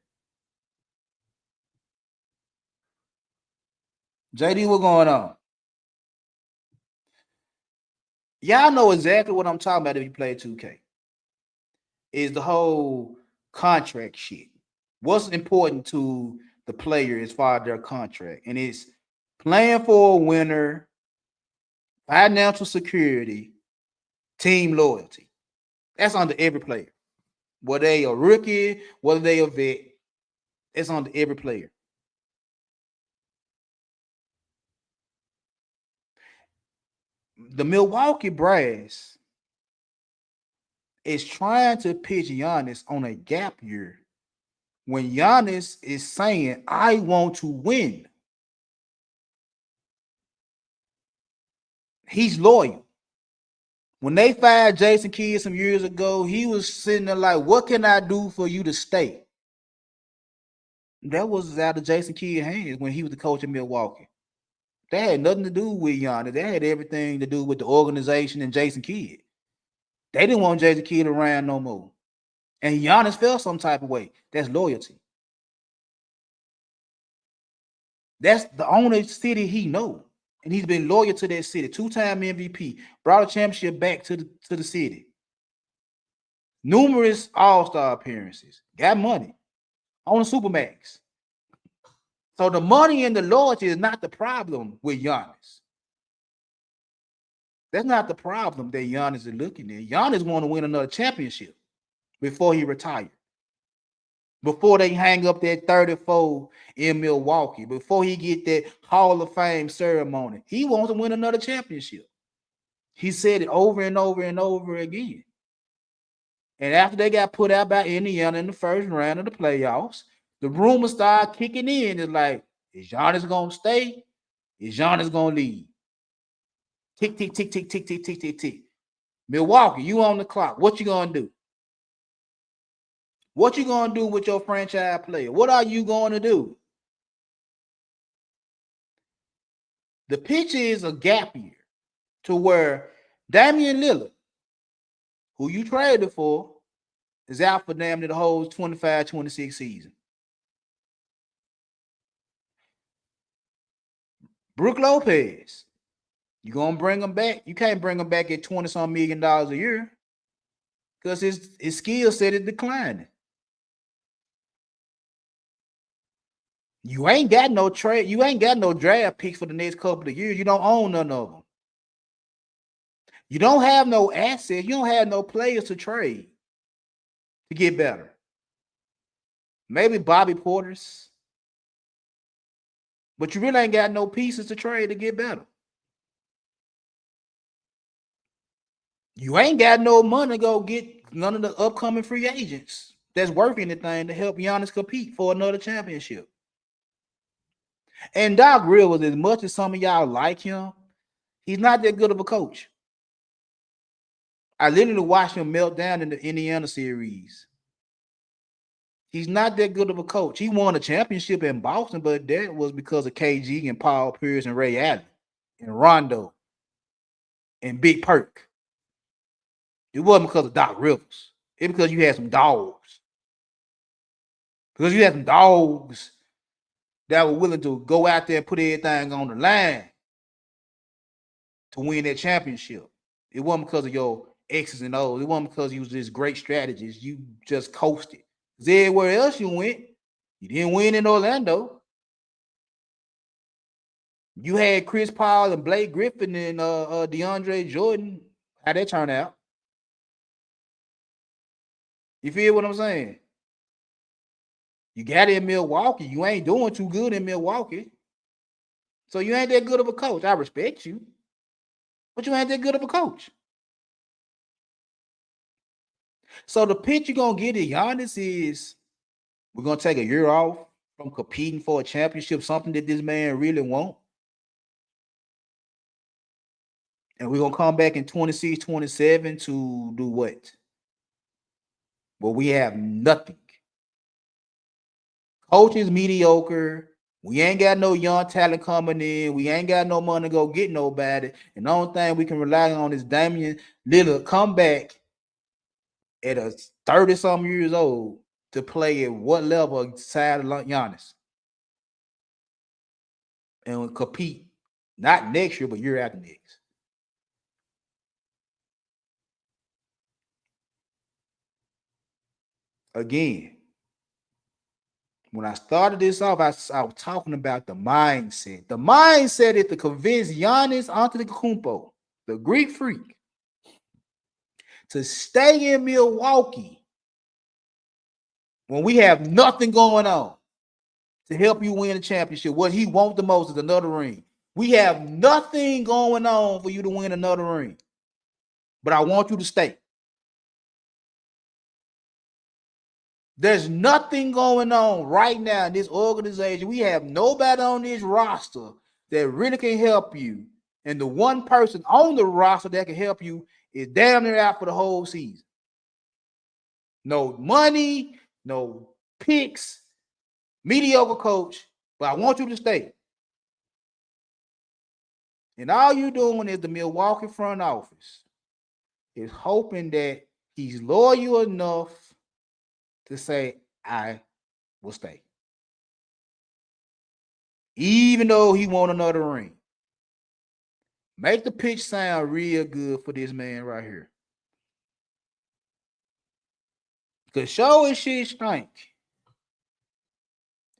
JD, what's going on? Y'all know exactly what I'm talking about if you play 2K. Is the whole contract shit. What's important to the player as far as their contract? And it's playing for a winner, financial security, team loyalty. That's under every player. Whether they a rookie, whether they a vet, it's under every player. The Milwaukee Brass is trying to pitch Giannis on a gap year when Giannis is saying, I want to win. He's loyal. When they fired Jason Kidd some years ago, he was sitting there like, what can I do for you to stay? That was out of Jason Kidd's hands when he was the coach of Milwaukee. That had nothing to do with Giannis. That had everything to do with the organization and Jason Kidd. They didn't want Jason Kidd around no more. And Giannis felt some type of way. That's loyalty. That's the only city he know. And he's been loyal to that city. 2-time MVP, brought a championship back to the city. Numerous all-star appearances. Got money on the Supermax. So the money and the loyalty is not the problem with Giannis. That's not the problem that Giannis is looking at. Giannis want to win another championship before he retired. Before they hang up that 34 in Milwaukee, before he get that Hall of Fame ceremony, he wants to win another championship. He said it over and over and over again. And after they got put out by Indiana in the first round of the playoffs, the rumors started kicking in. It's like, is Giannis going to stay? Is Giannis going to leave? Tick, tick, tick, tick, tick, tick, tick, tick, tick. Milwaukee, you on the clock. What you going to do? What you going to do with your franchise player? What are you going to do? The pitch is a gap year to where Damian Lillard, who you traded for, is out for damn near the whole 25-26 season. Brook Lopez, you going to bring him back? You can't bring him back at $20-some million a year because his skill set is declining. You ain't got no trade. You ain't got no draft picks for the next couple of years. You don't own none of them. You don't have no assets. You don't have no players to trade to get better. Maybe Bobby Portis. But you really ain't got no pieces to trade to get better. You ain't got no money to go get none of the upcoming free agents that's worth anything to help Giannis compete for another championship. And Doc Rivers, as much as some of y'all like him, he's not that good of a coach. I literally watched him melt down in the Indiana series. He's not that good of a coach. He won a championship in Boston, but that was because of KG and Paul Pierce and Ray Allen and Rondo and Big Perk. It wasn't because of Doc Rivers. It's because you had some dogs. Because you had some dogs that were willing to go out there and put everything on the line to win that championship. It wasn't because of your X's and O's. It wasn't because you was this great strategist. You just coasted. Because everywhere else you went, you didn't win in Orlando. You had Chris Paul and Blake Griffin and DeAndre Jordan. How'd that turn out? You feel what I'm saying? You got it in Milwaukee. You ain't doing too good in Milwaukee. So you ain't that good of a coach. I respect you. But you ain't that good of a coach. So the pitch you're going to get at Giannis is we're going to take a year off from competing for a championship, something that this man really wants. And we're going to come back in 26, 27 to do what? Well, we have nothing. Coach is mediocre. We ain't got no young talent coming in. We ain't got no money to go get nobody. And the only thing we can rely on is Damian Lillard come back at a 30-something years old to play at what level side of Giannis. And compete, not next year, but year after next. Again, when I started this off, I was talking about the mindset. The mindset is to convince Giannis Antetokounmpo, the Greek freak, to stay in Milwaukee when we have nothing going on to help you win a championship. What he wants the most is another ring. We have nothing going on for you to win another ring. But I want you to stay. There's nothing going on right now in this organization. We have nobody on this roster that really can help you. And the one person on the roster that can help you is damn near out for the whole season. No money, no picks, mediocre coach, but I want you to stay. And all you're doing is the Milwaukee front office is hoping that he's loyal enough to say, I will stay. even though he won another ring. Make the pitch sound real good for this man right here. Because show his shit stink.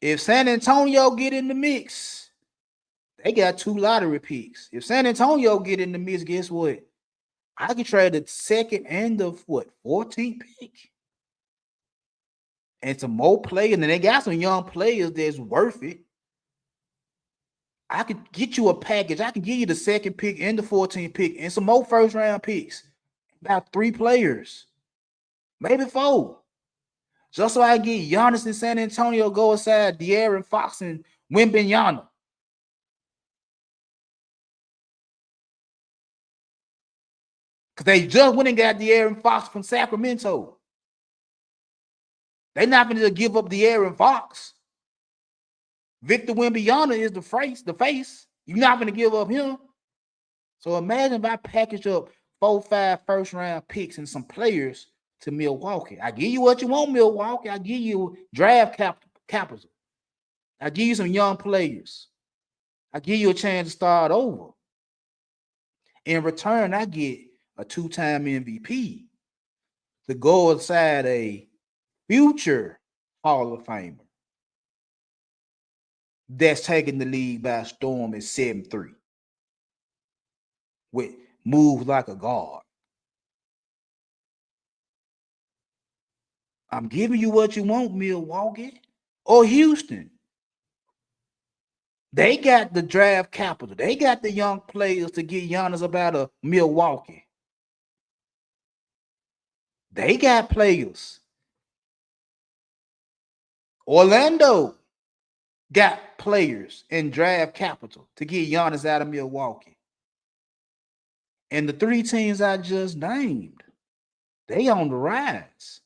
If San Antonio get in the mix, they got 2 lottery picks. If San Antonio get in the mix, guess what? I can trade the second and the 14th pick. And some more players, and they got some young players that's worth it. I could get you a package. I can give you the second pick and the 14th pick and some more first round picks. About 3 players, maybe 4. Just so I get Giannis in San Antonio, go aside De'Aaron Fox and Wembanyama. Because they just went and got De'Aaron Fox from Sacramento. They're not going to give up De'Aaron Fox. Victor Wembanyama is the face. You're not going to give up him. So imagine if I package up 4, 5 first round picks and some players to Milwaukee. I give you what you want, Milwaukee. I give you draft capital. I give you some young players. I give you a chance to start over. In return, I get a 2-time MVP to go inside a future Hall of Famer that's taking the league by storm at 7-3 with moves like a guard. I'm giving you what you want, Milwaukee or Houston. They got the draft capital. They got the young players to get Giannis up out of Milwaukee. They got players. Orlando got players and draft capital to get Giannis out of Milwaukee. And the 3 teams I just named, they on the rise.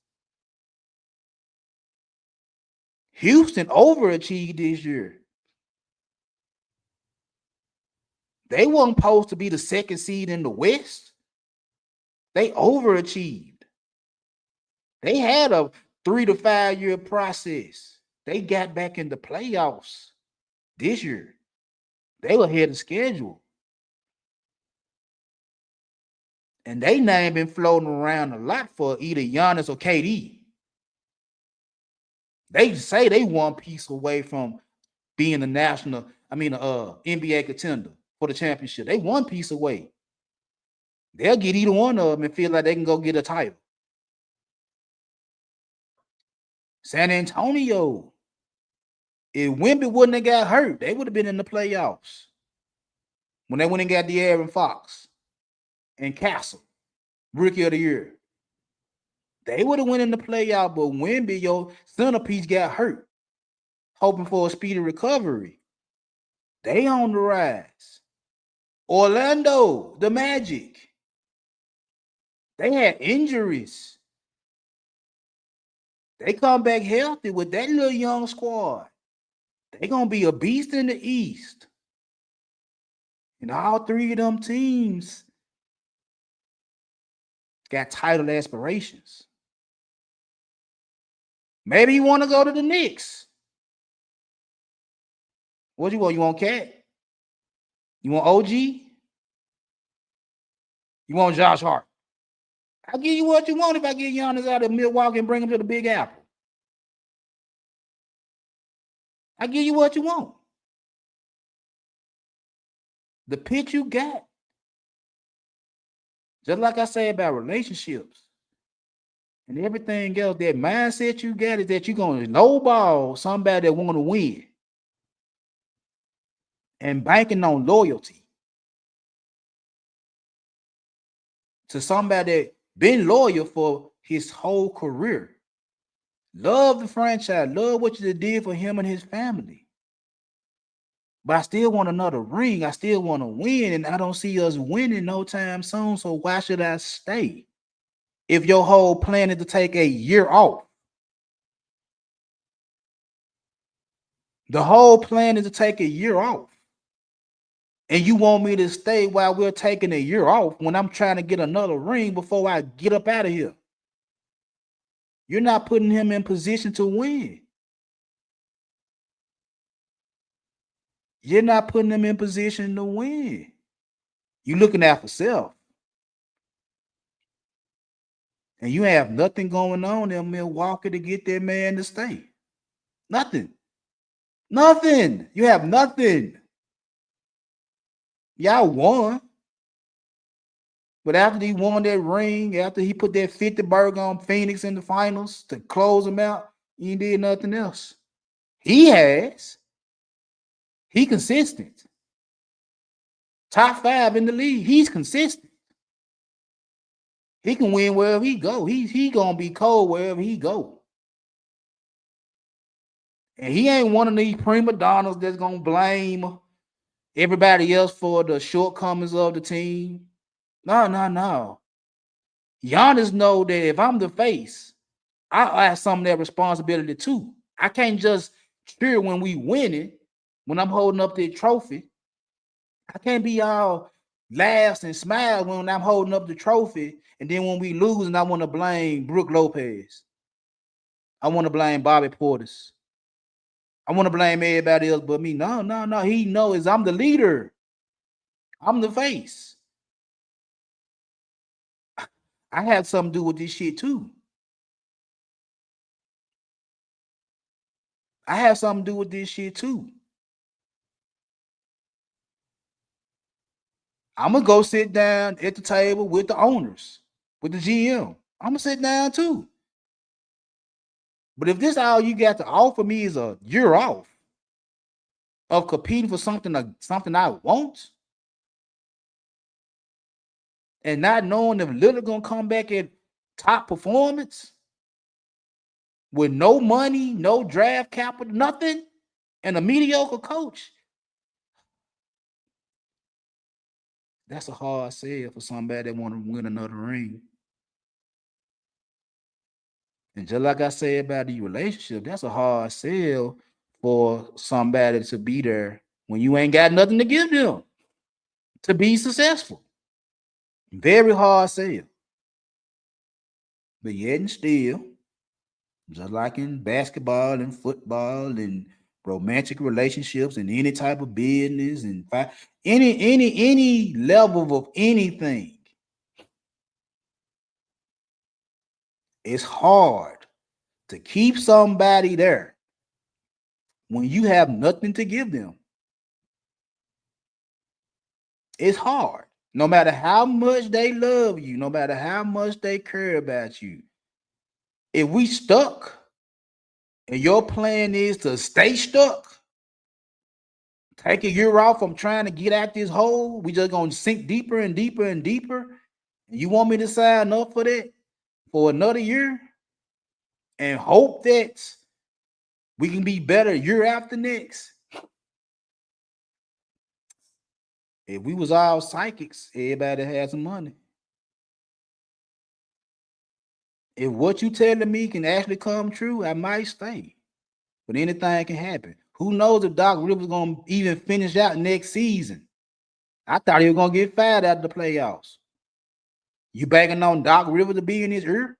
Houston overachieved this year. They weren't supposed to be the 2nd seed in the West. They overachieved. They had a 3 to 5 year process. They got back in the playoffs this year. They were ahead of schedule. And they name been floating around a lot for either Giannis or KD. They say they 1 piece away from being a NBA contender for the championship. They 1 piece away. They'll get either one of them and feel like they can go get a title. San Antonio, if Wemby wouldn't have got hurt, they would have been in the playoffs. When they went and got De'Aaron Fox and Castle, Rookie of the Year. They would have went in the playoff, but Wemby, your centerpiece, got hurt. Hoping for a speedy recovery. They on the rise. Orlando, the Magic. They had injuries. They come back healthy with that little young squad. They're going to be a beast in the East. And all 3 of them teams got title aspirations. Maybe you want to go to the Knicks. What do you want? You want Cat? You want OG? You want Josh Hart? I'll give you what you want if I get Giannis out of Milwaukee and bring him to the Big Apple. I'll give you what you want. The pitch you got. Just like I say about relationships and everything else, that mindset you got is that you're going to lowball somebody that want to win and banking on loyalty to somebody that been loyal for his whole career. Love the franchise. Love what you did for him and his family. But I still want another ring. I still want to win, and I don't see us winning no time soon, so why should I stay? If your whole plan is to take a year off. The whole plan is to take a year off. And you want me to stay while we're taking a year off when I'm trying to get another ring before I get up out of here. You're not putting him in position to win. you're not putting them in position to win. You're looking out for self. And you have nothing going on in Milwaukee to get that man to stay. Nothing. Nothing. You have nothing. Y'all won. But after he won that ring, after he put that 50 burger on Phoenix in the finals to close them out, he did nothing else. He has. He consistent. Top 5 in the league. He's consistent. He can win wherever he go. He gonna be cold wherever he go. And he ain't one of these prima donnas that's gonna blame everybody else for the shortcomings of the team. No. Giannis know that if I'm the face, I have some of that responsibility too. I can't just cheer when we winning, when I'm holding up the trophy. I can't be all laughs and smiles when I'm holding up the trophy, and then when we lose, and I want to blame Brooke Lopez. I want to blame Bobby Portis. I want to blame everybody else but me. No. He knows I'm the leader. I'm the face. I have something to do with this shit too. I'm gonna go sit down at the table with the owners, with the GM. I'm gonna sit down too. But if this all you got to offer me is a year off of competing for something I want, and not knowing if Lillard gonna come back at top performance with no money, no draft capital, nothing, and a mediocre coach, that's a hard sell for somebody that want to win another ring. And just like I said about the relationship, that's a hard sell for somebody to be there when you ain't got nothing to give them to be successful. Very hard sell. But yet and still, just like in basketball and football and romantic relationships and any type of business and any level of anything, it's hard to keep somebody there when you have nothing to give them. It's hard. No matter how much they love you, no matter how much they care about you. If we stuck and your plan is to stay stuck, take a year off from trying to get out this hole, we just gonna sink deeper and deeper and deeper. And you want me to sign up for that for another year and hope that we can be better year after next? If we was all psychics, everybody had some money. If what you telling me can actually come true, I might stay. But anything can happen. Who knows if Doc Rivers gonna even finish out next season? I thought he was gonna get fired out of the playoffs. You banking on Doc Rivers to be in his ear?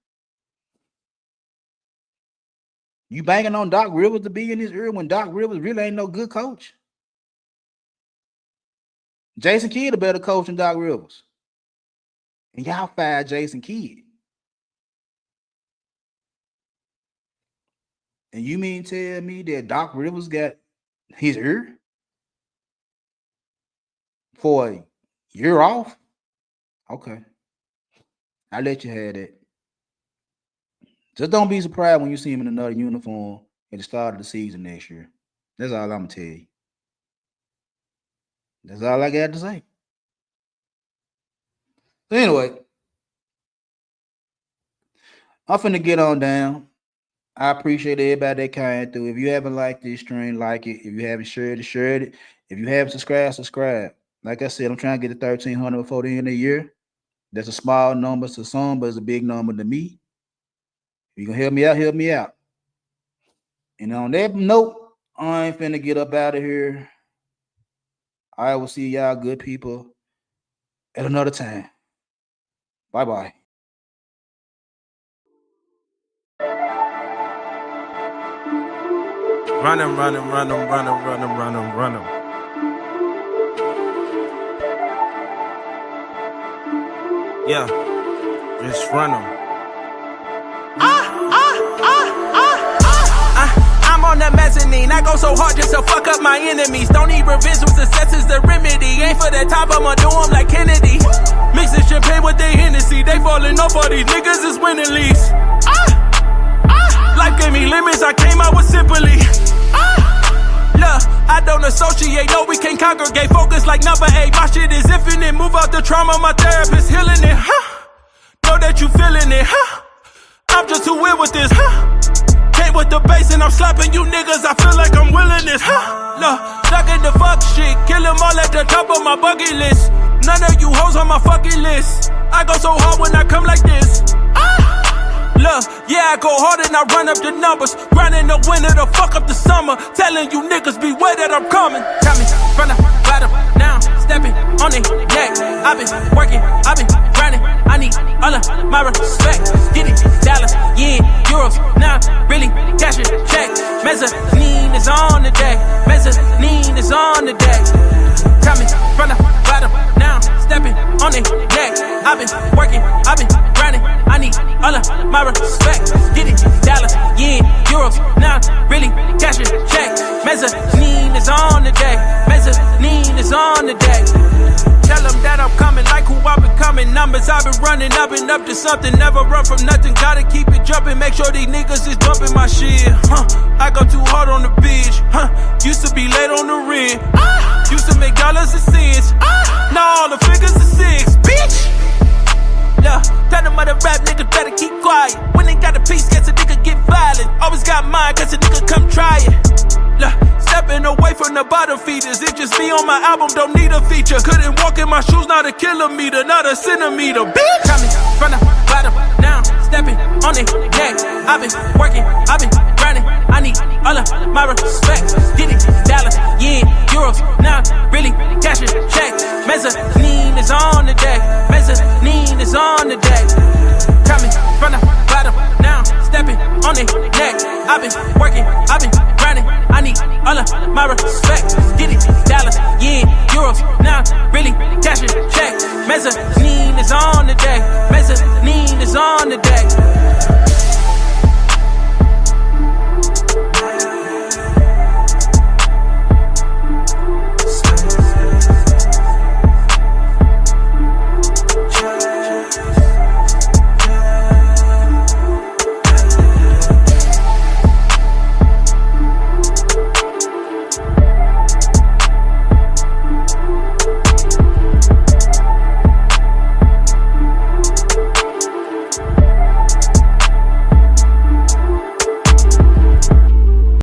You banking on Doc Rivers to be in his ear when Doc Rivers really ain't no good coach? Jason Kidd a better coach than Doc Rivers. And y'all fired Jason Kidd. And you mean tell me that Doc Rivers got his ear for a year off? Okay. I'll let you have that. Just don't be surprised when you see him in another uniform at the start of the season next year. That's all I'm going to tell you. That's all I got to say. So anyway, I'm finna get on down. I appreciate everybody that came through. If you haven't liked this stream, like it. If you haven't shared it, share it. If you haven't subscribed, subscribe. Like I said, I'm trying to get to 1,300 before the end of the year. That's a small number to some, but it's a big number to me. If you can help me out, help me out. And on that note, I ain't finna get up out of here. I will see y'all good people at another time. Bye-bye. Run 'em. Yeah, just run them. I'm on that mezzanine. I go so hard just to fuck up my enemies. Don't need revenge when success is the remedy. Ain't for the top, I'ma do them like Kennedy. Mixing champagne with their Hennessy. They falling off, all these niggas is winning leagues. Life gave me limits, I came out with simply. Look, I don't associate, no, we can't congregate. Focus like number 8, my shit is infinite. Move out the trauma, my therapist healing it, Know that you feeling it, I'm just too weird with this, Came with the bass and I'm slapping you niggas, I feel like I'm willing this, Look, stuck in the fuck shit, kill them all at the top of my bucket list. None of you hoes on my fucking list. I go so hard when I come like this, Look, yeah, I go hard and I run up the numbers. Grinding the winter to fuck up the summer. Telling you niggas beware that I'm coming. Tell me, from the bottom, now stepping on the neck. I've been working, I've been grinding. I need all of my respect. Get it, dollars, yeah, euros. Now really cashing check. Mezzanine is on the deck. Mezzanine is on the deck. Tell me, from the bottom, now stepping on the neck. I've been working, I've been grinding. I need all of my respect. Get it, dollars, yeah, euros. Now really cashing check. Mezzanine is on the deck. Mezzanine is on the deck. Tell them that I'm coming like who I've been coming. Numbers I've been running up and up to something. Never run from nothing, gotta keep it jumping. Make sure these niggas is bumping my shit, I go too hard on the bitch, Used to be late on the rent, Used to make dollars and cents, Now all the figures are 6, bitch. Yeah, tell them other rap niggas better keep quiet. When they got a piece, guess a nigga get violent. Always got mine, cause a nigga come try it. Yeah, stepping away from the bottom feeders. It just me on my album, don't need a feature. Couldn't walk in my shoes, not a kilometer, not a centimeter, bitch. Coming from the bottom, now stepping on the neck. I've been working, I've been grinding. I need all of my respect. Get it, dollars, yeah, euros. Now really cashing check. Mezzanine is on the deck. Mezzanine is on the deck. Coming from the bottom, now stepping on the neck. I've been working, I've been grinding. I need all of my respect. Get it, dollars, yeah, euros. Now really cashing check. Mezzanine is on the deck. Mezzanine is on the deck.